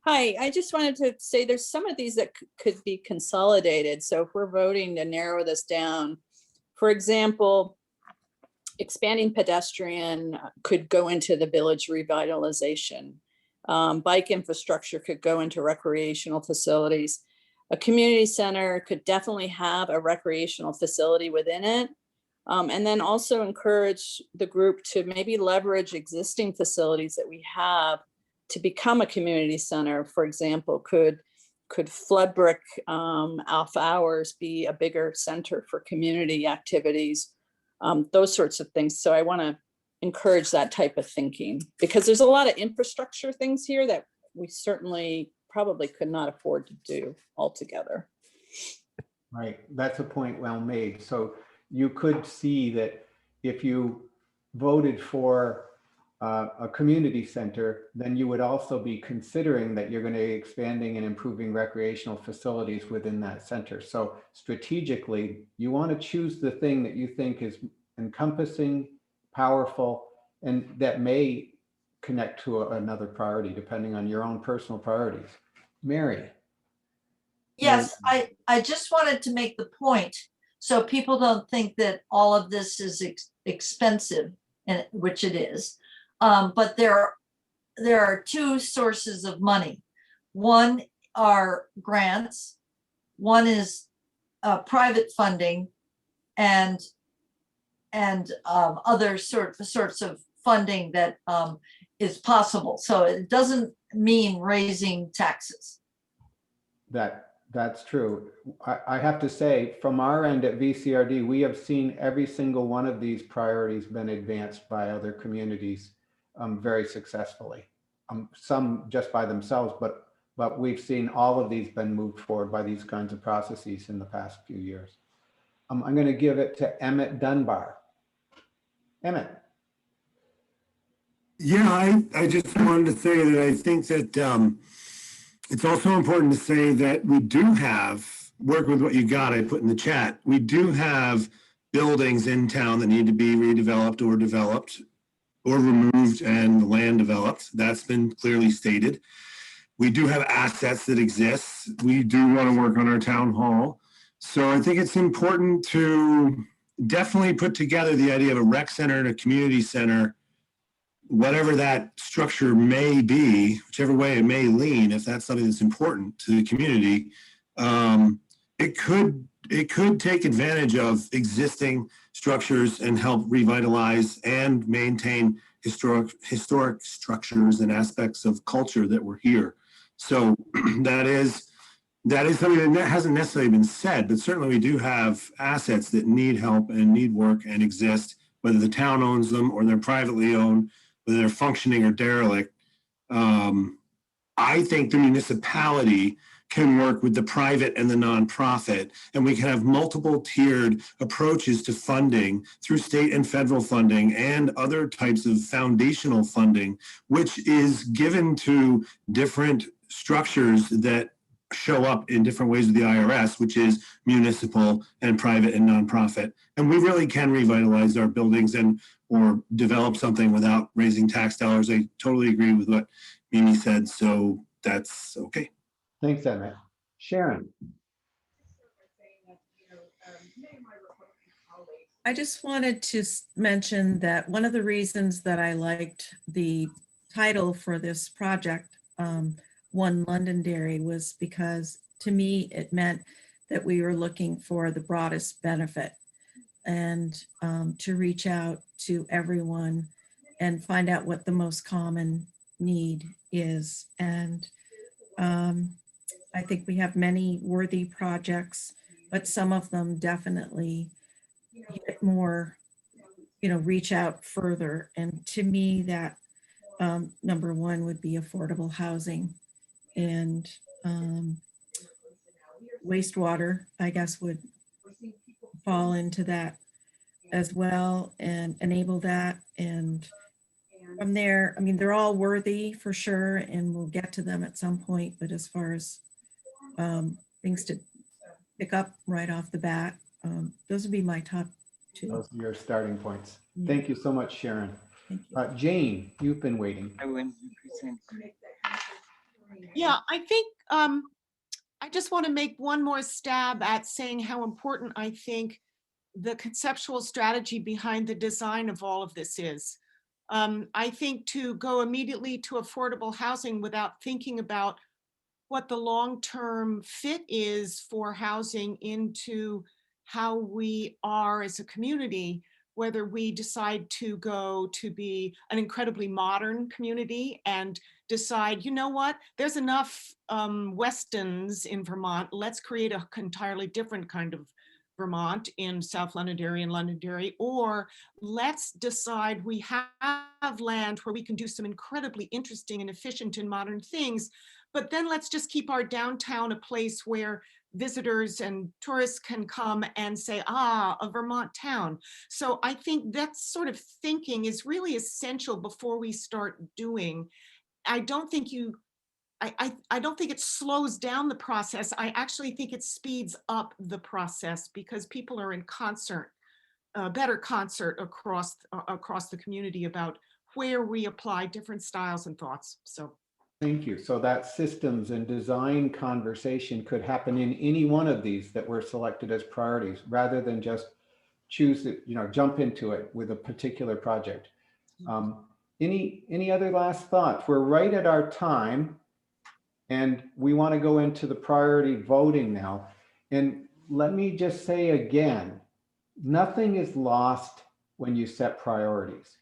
Hi, I just wanted to say there's some of these that could be consolidated. So if we're voting to narrow this down, for example, expanding pedestrian could go into the village revitalization. Bike infrastructure could go into recreational facilities. A community center could definitely have a recreational facility within it. And then also encourage the group to maybe leverage existing facilities that we have to become a community center. For example, could Floodbrick off hours be a bigger center for community activities? Those sorts of things. So I want to encourage that type of thinking, because there's a lot of infrastructure things here that we certainly probably could not afford to do altogether. Right, that's a point well made. So you could see that if you voted for a community center, then you would also be considering that you're going to be expanding and improving recreational facilities within that center. So strategically, you want to choose the thing that you think is encompassing, powerful, and that may connect to another priority depending on your own personal priorities. Mary. Yes, I just wanted to make the point so people don't think that all of this is expensive, and which it is. But there are 2 sources of money. One are grants, one is private funding, and other sorts of funding that is possible. So it doesn't mean raising taxes. That's true. I have to say, from our end at VCRD, we have seen every single one of these priorities been advanced by other communities very successfully. Some just by themselves, but we've seen all of these been moved forward by these kinds of processes in the past few years. I'm going to give it to Emmett Dunbar. Emmett. Yeah, I just wanted to say that I think that It's also important to say that we do have, work with what you got, I put in the chat, we do have buildings in town that need to be redeveloped or developed or removed and land developed. That's been clearly stated. We do have assets that exist. We do want to work on our town hall. So I think it's important to definitely put together the idea of a rec center and a community center, whatever that structure may be, whichever way it may lean, if that's something that's important to the community. It could take advantage of existing structures and help revitalize and maintain historic structures and aspects of culture that were here. So that is something that hasn't necessarily been said, but certainly we do have assets that need help and need work and exist, whether the town owns them or they're privately owned, whether they're functioning or derelict. I think the municipality can work with the private and the nonprofit, and we can have multiple tiered approaches to funding through state and federal funding and other types of foundational funding, which is given to different structures that show up in different ways with the IRS, which is municipal and private and nonprofit. And we really can revitalize our buildings or develop something without raising tax dollars. I totally agree with what Mimi said, so that's okay. Thanks, Emmett. Sharon. I just wanted to mention that one of the reasons that I liked the title for this project, One Londonderry, was because to me it meant that we were looking for the broadest benefit and to reach out to everyone and find out what the most common need is. And I think we have many worthy projects, but some of them definitely get more, reach out further. And to me, that number one would be affordable housing, and wastewater, I guess, would fall into that as well and enable that. And from there, I mean, they're all worthy for sure, and we'll get to them at some point. But as far as things to pick up right off the bat, those would be my top two. Those are your starting points. Thank you so much, Sharon. Jane, you've been waiting. Yeah, I think I just want to make one more stab at saying how important I think the conceptual strategy behind the design of all of this is. I think to go immediately to affordable housing without thinking about what the long-term fit is for housing into how we are as a community, whether we decide to go to be an incredibly modern community and decide, you know what, there's enough Westons in Vermont, let's create an entirely different kind of Vermont in South Londonderry and Londonderry, or let's decide we have land where we can do some incredibly interesting and efficient and modern things, but then let's just keep our downtown a place where visitors and tourists can come and say, ah, a Vermont town. So I think that sort of thinking is really essential before we start doing. I don't think I don't think it slows down the process. I actually think it speeds up the process because people are in concert, better concert across the community about where we apply different styles and thoughts. So. Thank you. So that systems and design conversation could happen in any one of these that were selected as priorities, rather than just choose it, jump into it with a particular project. Any other last thoughts? We're right at our time, and we want to go into the priority voting now. And let me just say again, nothing is lost when you set priorities.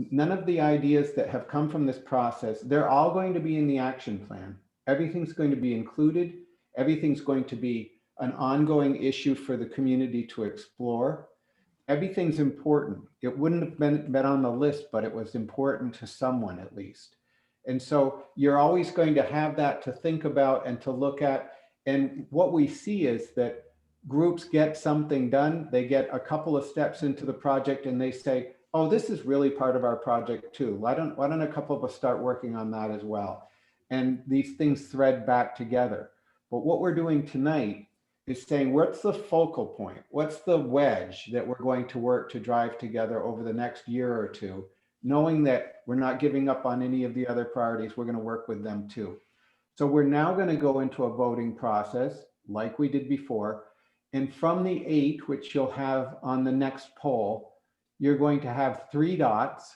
None of the ideas that have come from this process, they're all going to be in the action plan. Everything's going to be included. Everything's going to be an ongoing issue for the community to explore. Everything's important. It wouldn't have been on the list, but it was important to someone at least. And so you're always going to have that to think about and to look at. And what we see is that groups get something done. They get a couple of steps into the project and they say, oh, this is really part of our project too. Why don't a couple of us start working on that as well? and these things thread back together. But what we're doing tonight is saying, what's the focal point? What's the wedge that we're going to work to drive together over the next year or two, knowing that we're not giving up on any of the other priorities, we're going to work with them too. So we're now going to go into a voting process like we did before. And from the 8, which you'll have on the next poll, you're going to have 3 dots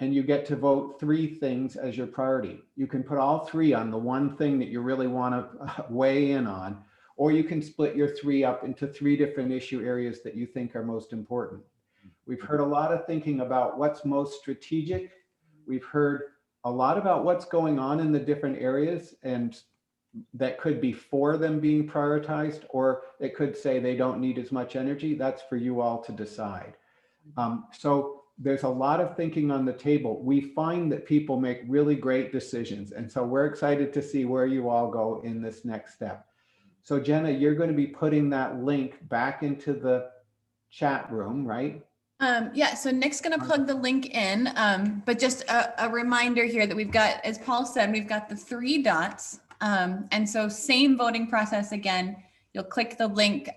and you get to vote 3 things as your priority. You can put all 3 on the one thing that you really want to weigh in on, or you can split your 3 up into 3 different issue areas that you think are most important. We've heard a lot of thinking about what's most strategic. We've heard a lot about what's going on in the different areas, and that could be for them being prioritized, or it could say they don't need as much energy. That's for you all to decide. So there's a lot of thinking on the table. We find that people make really great decisions. And so we're excited to see where you all go in this next step. So Jenna, you're going to be putting that link back into the chat room, right? Yeah, so Nick's going to plug the link in, but just a reminder here that we've got, as Paul said, we've got the 3 dots. And so same voting process again, you'll click the link.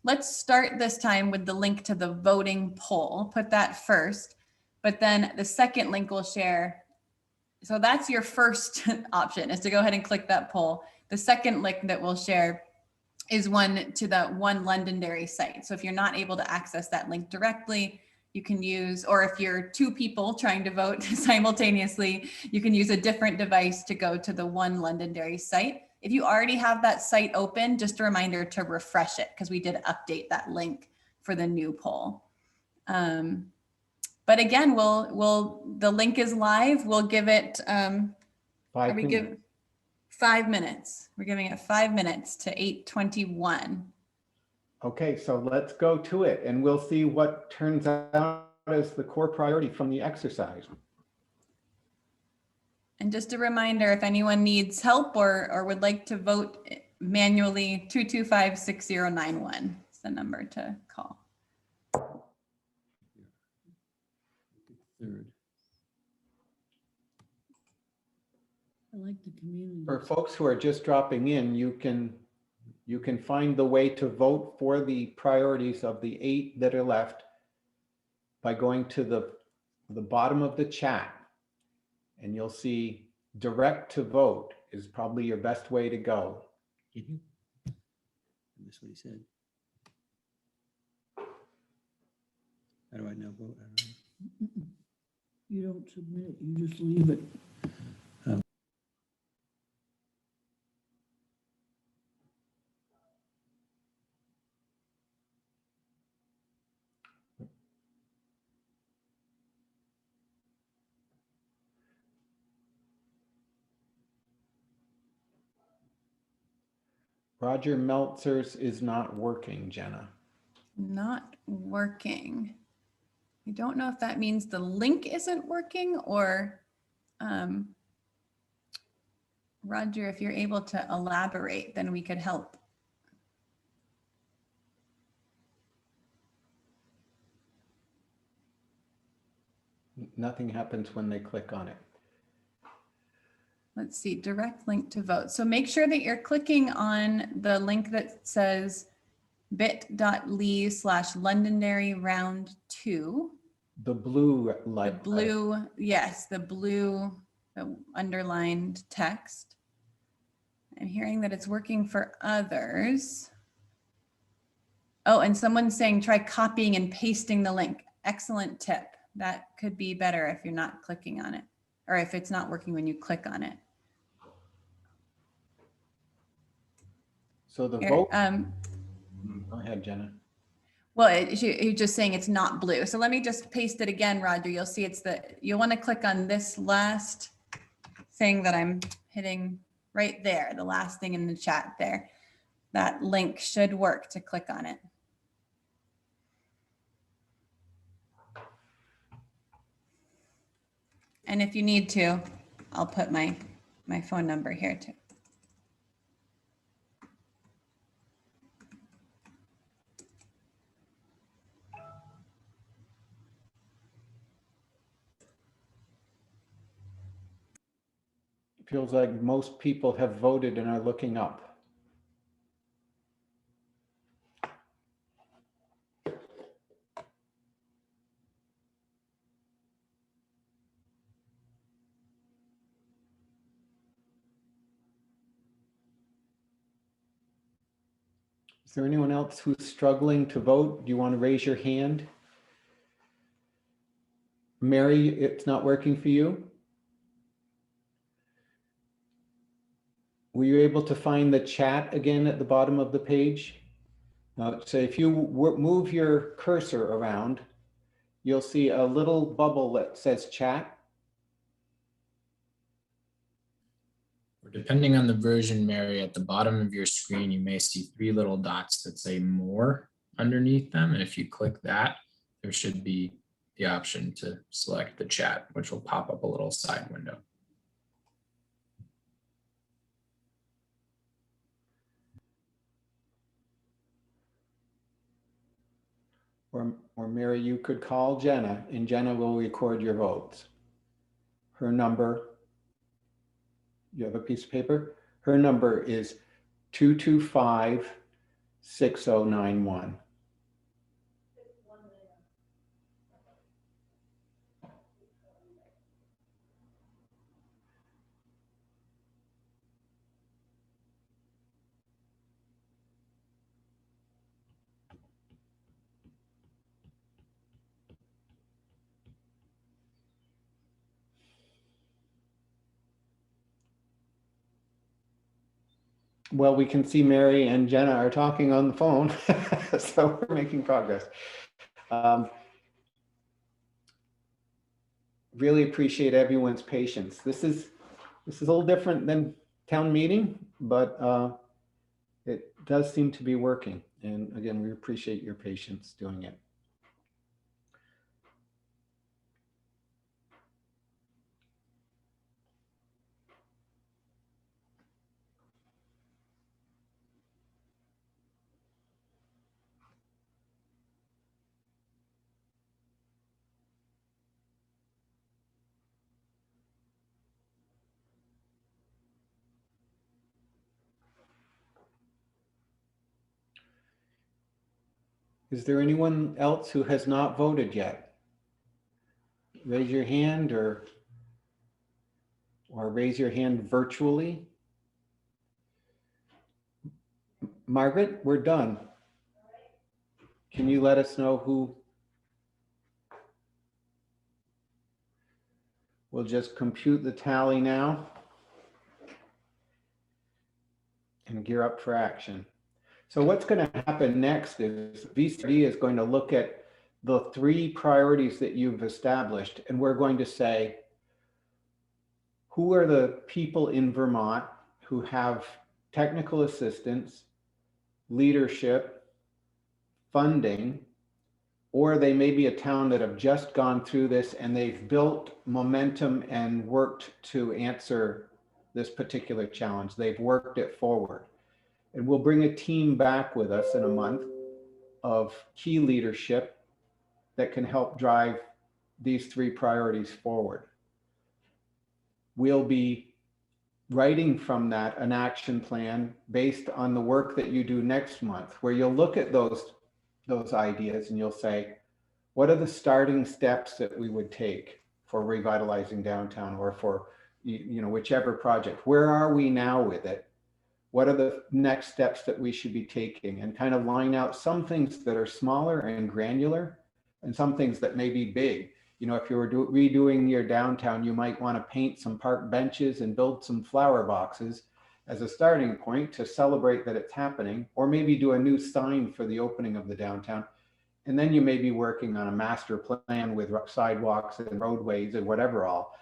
Let's start this time with the link to the voting poll, put that first, but then the second link we'll share. So that's your first option, is to go ahead and click that poll. The second link that we'll share is one to the One Londonderry site. So if you're not able to access that link directly, you can use, or if you're 2 people trying to vote simultaneously, you can use a different device to go to the One Londonderry site. If you already have that site open, just a reminder to refresh it, because we did update that link for the new poll. But again, the link is live. We'll give it, 5 minutes. 5 minutes. We're giving it 5 minutes to 8:21. Okay, so let's go to it, and we'll see what turns out as the core priority from the exercise. And just a reminder, if anyone needs help or would like to vote manually, 225-6091 is the number to call. Third. I like the community. For folks who are just dropping in, you can find the way to vote for the priorities of the 8 that are left by going to the bottom of the chat, and you'll see direct to vote is probably your best way to go. That's what he said. How do I now vote? I don't know. You don't submit it, you just leave it. Roger Meltzer's is not working, Jenna. Not working. I don't know if that means the link isn't working, or Roger, if you're able to elaborate, then we could help. Nothing happens when they click on it. Let's see, direct link to vote. So make sure that you're clicking on the link that says bit.ly/Londonderry round 2. The blue light. The blue, yes, the blue, the underlined text. I'm hearing that it's working for others. Oh, and someone's saying try copying and pasting the link. Excellent tip. That could be better if you're not clicking on it, or if it's not working when you click on it. So the Here, vote. Go ahead, Jenna. Well, you're just saying it's not blue. So let me just paste it again, Roger. You'll see you'll want to click on this last thing that I'm hitting right there, the last thing in the chat there. That link should work to click on it. And if you need to, I'll put my phone number here too. If Feels like most people have voted and are looking up. Is there anyone else who's struggling to vote? Do you want to raise your hand? Mary, it's not working for you? Were you able to find the chat again at the bottom of the page? So if you move your cursor around, you'll see a little bubble that says chat. Depending on the version, Mary, at the bottom of your screen, you may see 3 little dots that say more underneath them. And if you click that, there should be the option to select the chat, which will pop up a little side window. Or Mary, you could call Jenna and Jenna will record your votes. Her number, you have a piece of paper? Her number is 225-6091. Well, we can see Mary and Jenna are talking on the phone, so we're making progress. Really appreciate everyone's patience. This is a little different than town meeting, but it does seem to be working. And again, we appreciate your patience doing it. Is there anyone else who has not voted yet? Raise your hand or raise your hand virtually. Margaret, we're done. Can you let us know who? We'll just compute the tally now and gear up for action. So what's going to happen next is VCRD is going to look at the 3 priorities that you've established, and we're going to say, who are the people in Vermont who have technical assistance, leadership, funding, or they may be a town that have just gone through this and they've built momentum and worked to answer this particular challenge. They've worked it forward. And we'll bring a team back with us in a month of key leadership that can help drive these 3 priorities forward. We'll be writing from that an action plan based on the work that you do next month, where you'll look at those ideas and you'll say, what are the starting steps that we would take for revitalizing downtown or for whichever project? Where are we now with it? What are the next steps that we should be taking, and kind of line out some things that are smaller and granular and some things that may be big. If you were redoing your downtown, you might want to paint some park benches and build some flower boxes as a starting point to celebrate that it's happening, or maybe do a new sign for the opening of the downtown. And then you may be working on a master plan with sidewalks and roadways and whatever all.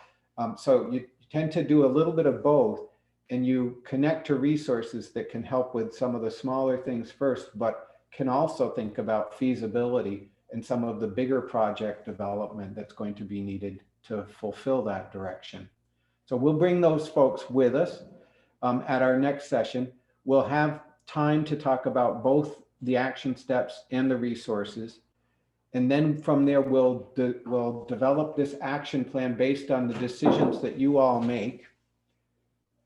So you tend to do a little bit of both, and you connect to resources that can help with some of the smaller things first, but can also think about feasibility and some of the bigger project development that's going to be needed to fulfill that direction. So we'll bring those folks with us at our next session. We'll have time to talk about both the action steps and the resources. And then from there, we'll develop this action plan based on the decisions that you all make.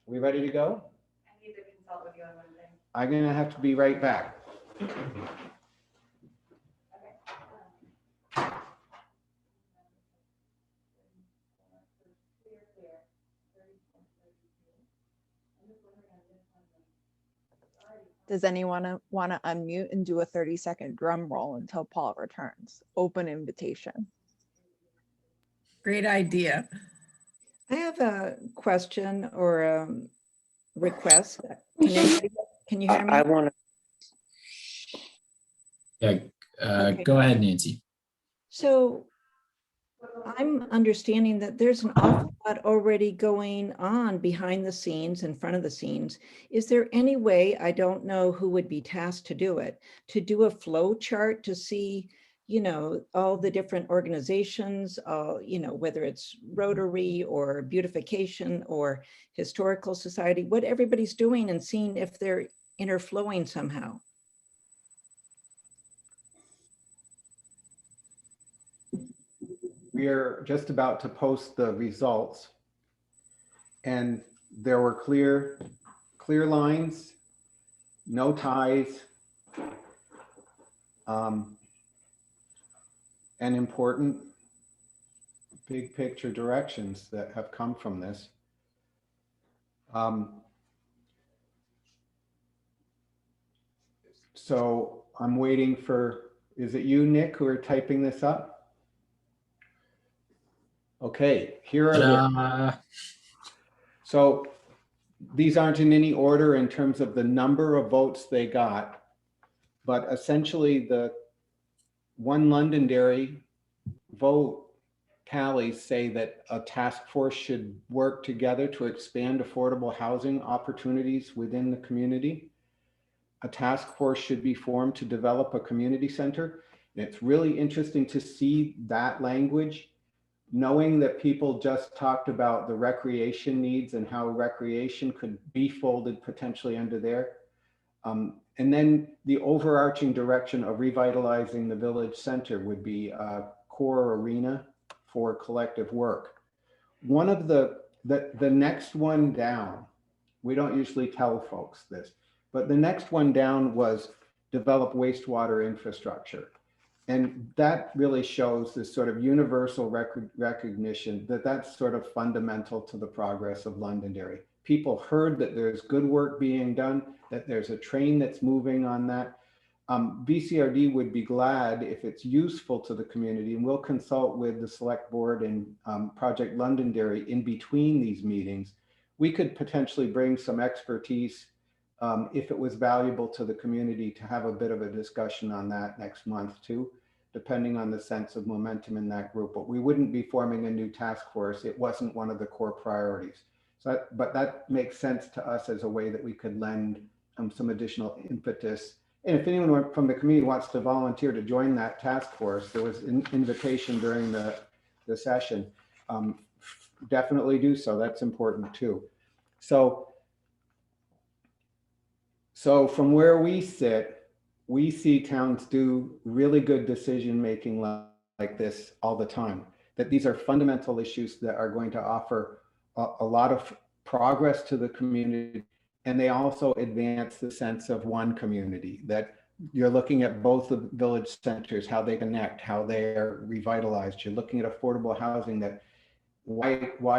We ready to go? I need to consult with you on one thing. I'm gonna have to be right back. Does anyone want to unmute and do a 30-second drum roll until Paul returns? Open invitation. Great idea. I have a question or a request. Can you hear me? I want to. Yeah, Okay. go ahead, Nancy. So I'm understanding that there's an awful lot already going on behind the scenes, in front of the scenes. Is there any way, I don't know who would be tasked to do it, to do a flow chart to see, you know, all the different organizations, you know, whether it's Rotary or Beautification or Historical Society, what everybody's doing and seeing if they're interflowing somehow? We are just about to post the results, and there were clear lines, no ties, and important big picture directions that have come from this. So I'm waiting for, is it you, Nick, who are typing this up? Okay, here are the, so these aren't in any order in terms of the number of votes they got, but essentially the one Londonderry vote tallies say that a task force should work together to expand affordable housing opportunities within the community. A task force should be formed to develop a community center. And it's really interesting to see that language, knowing that people just talked about the recreation needs and how recreation could be folded potentially under there. And then the overarching direction of revitalizing the village center would be a core arena for collective work. One of the next one down, we don't usually tell folks this, but the next one down was develop wastewater infrastructure. And that really shows this sort of universal recognition that that's sort of fundamental to the progress of Londonderry. People heard that there's good work being done, that there's a train that's moving on that. VCRD would be glad if it's useful to the community, and we'll consult with the select board and Project Londonderry in between these meetings. We could potentially bring some expertise if it was valuable to the community to have a bit of a discussion on that next month too, depending on the sense of momentum in that group. But we wouldn't be forming a new task force. It wasn't one of the core priorities. So, but that makes sense to us as a way that we could lend some additional impetus. And if anyone from the community wants to volunteer to join that task force, there was an invitation during the session. Definitely do so. That's important too. So from where we sit, we see towns do really good decision-making like this all the time, that these are fundamental issues that are going to offer a lot of progress to the community. And they also advance the sense of one community, that you're looking at both the village centers, how they connect, how they're revitalized. You're looking at affordable housing, that why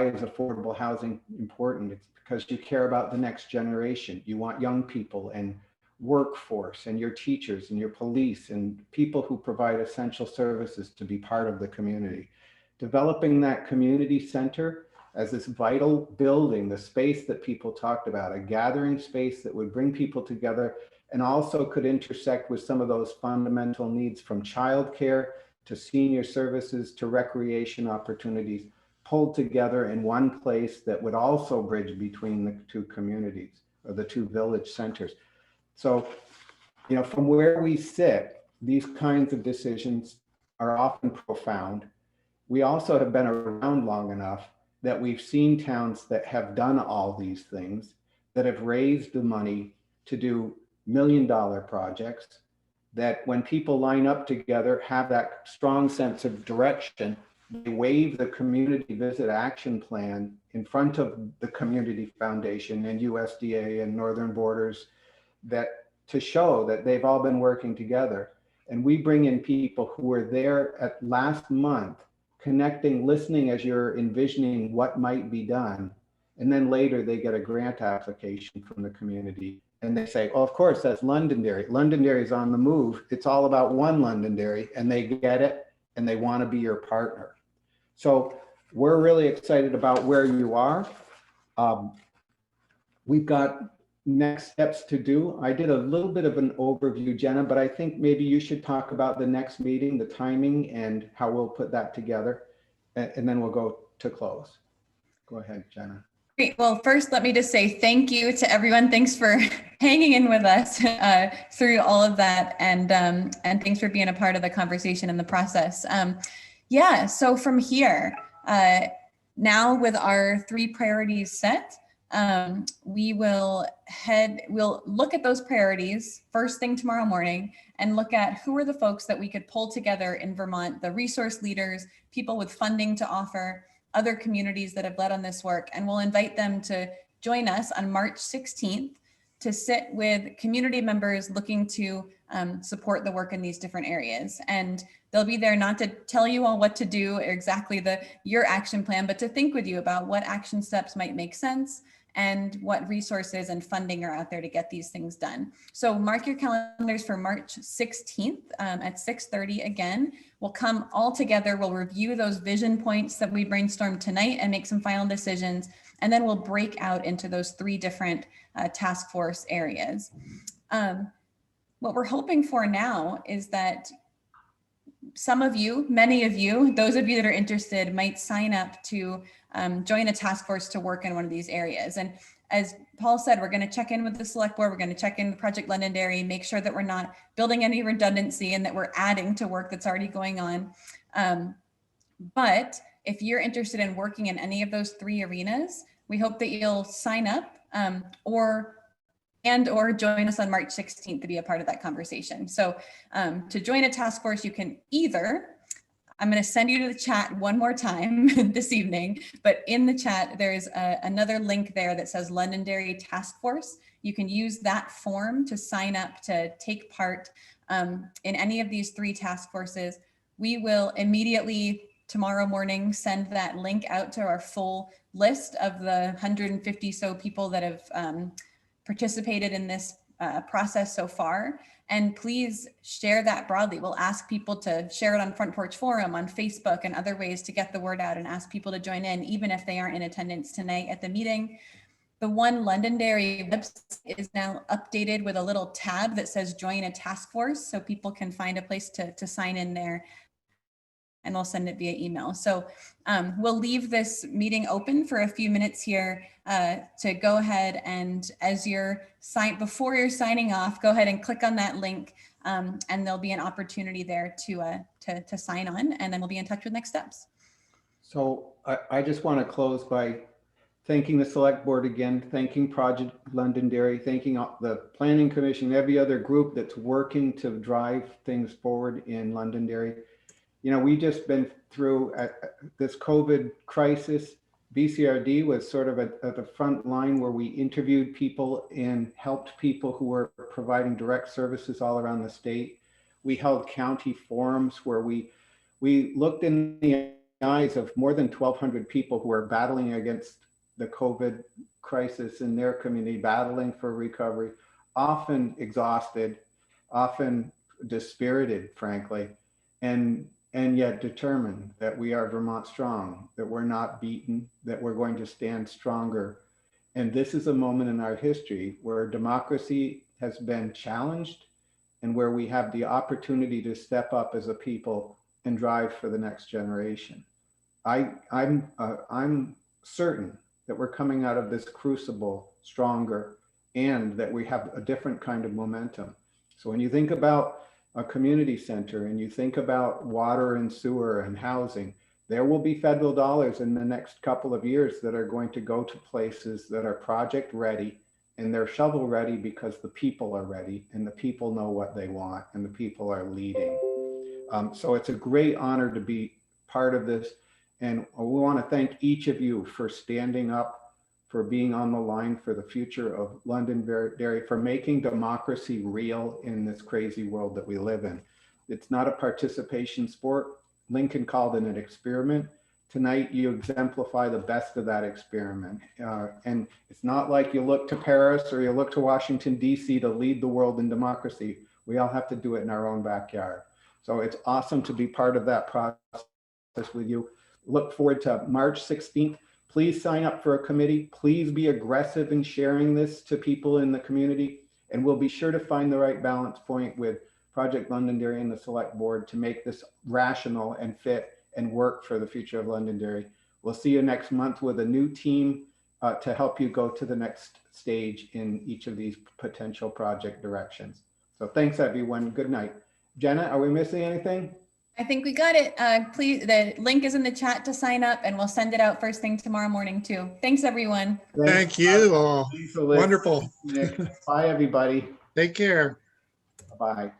is affordable housing important? It's because you care about the next generation. You want young people and workforce and your teachers and your police and people who provide essential services to be part of the community. Developing that community center as this vital building, the space that people talked about, a gathering space that would bring people together and also could intersect with some of those fundamental needs, from childcare to senior services to recreation opportunities, pulled together in one place that would also bridge between the two communities or the two village centers. So, you know, from where we sit, these kinds of decisions are often profound. We also have been around long enough that we've seen towns that have done all these things, that have raised the money to do million-dollar projects, that when people line up together, have that strong sense of direction, they wave the community visit action plan in front of the Community Foundation and USDA and Northern Borders, that to show that they've all been working together. And we bring in people who were there at last month, connecting, listening as you're envisioning what might be done. And then later they get a grant application from the community. And they say, oh, of course, that's Londonderry. Londonderry's on the move. It's all about one Londonderry, and they get it and they want to be your partner. So we're really excited about where you are. We've got next steps to do. I did a little bit of an overview, Jenna, but I think maybe you should talk about the next meeting, the timing, and how we'll put that together. And then we'll go to close. Go ahead, Jenna. Great. Well, first, let me just say thank you to everyone. Thanks for hanging in with us through all of that. And thanks for being a part of the conversation and the process. Yeah, so from here, now with our 3 priorities set, we'll look at those priorities first thing tomorrow morning and look at who are the folks that we could pull together in Vermont, the resource leaders, people with funding to offer, other communities that have led on this work, and we'll invite them to join us on March 16th to sit with community members looking to support the work in these different areas. And they'll be there not to tell you all what to do, exactly your action plan, but to think with you about what action steps might make sense and what resources and funding are out there to get these things done. So mark your calendars for March 16th at 6:30 again. We'll come all together, we'll review those vision points that we brainstormed tonight and make some final decisions. And then we'll break out into those 3 different task force areas. What we're hoping for now is that some of you, many of you, those of you that are interested might sign up to join a task force to work in one of these areas. And as Paul said, we're going to check in with the select board. We're going to check in with Project Londonderry, make sure that we're not building any redundancy and that we're adding to work that's already going on. But if you're interested in working in any of those 3 arenas, we hope that you'll sign up or join us on March 16th to be a part of that conversation. So to join a task force, you can either, I'm going to send you to the chat one more time this evening, but in the chat, there's another link there that says Londonderry Task Force. You can use that form to sign up to take part in any of these 3 task forces. We will immediately tomorrow morning send that link out to our full list of the 150 so people that have participated in this process so far. And please share that broadly. We'll ask people to share it on Front Porch Forum, on Facebook, and other ways to get the word out and ask people to join in, even if they aren't in attendance tonight at the meeting. The One Londonderry website is now updated with a little tab that says join a task force, so people can find a place to sign in there, and we'll send it via email. So we'll leave this meeting open for a few minutes here to go ahead and before you're signing off, go ahead and click on that link and there'll be an opportunity there to sign on, and then we'll be in touch with next steps. So I just want to close by thanking the select board again, thanking Project Londonderry, thanking the Planning Commission, every other group that's working to drive things forward in Londonderry. You know, we just been through this COVID crisis. VCRD was sort of at the front line where we interviewed people and helped people who were providing direct services all around the state. We held county forums where we looked in the eyes of more than 1,200 people who are battling against the COVID crisis in their community, battling for recovery, often exhausted, often dispirited, frankly, and yet determined that we are Vermont strong, that we're not beaten, that we're going to stand stronger. And this is a moment in our history where democracy has been challenged and where we have the opportunity to step up as a people and drive for the next generation. I'm certain that we're coming out of this crucible stronger and that we have a different kind of momentum. So when you think about a community center and you think about water and sewer and housing, there will be federal dollars in the next couple of years that are going to go to places that are project ready, and they're shovel ready because the people are ready and the people know what they want and the people are leading. So it's a great honor to be part of this. And we want to thank each of you for standing up, for being on the line for the future of Londonderry, for making democracy real in this crazy world that we live in. It's not a participation sport. Lincoln called it an experiment. Tonight, you exemplify the best of that experiment. And it's not like you look to Paris or you look to Washington, D.C. to lead the world in democracy. We all have to do it in our own backyard. So it's awesome to be part of that process with you. Look forward to March 16th. Please sign up for a committee. Please be aggressive in sharing this to people in the community. And we'll be sure to find the right balance point with Project Londonderry and the Select Board to make this rational and fit and work for the future of Londonderry. We'll see you next month with a new team to help you go to the next stage in each of these potential project directions. So thanks, everyone. Good night. Jenna, are we missing anything? I think we got it. Please, the link is in the chat to sign up, and we'll send it out first thing tomorrow morning too. Thanks, everyone. Thank you all. Thanks, Alyssa. Wonderful. Bye, everybody. Take care. Bye.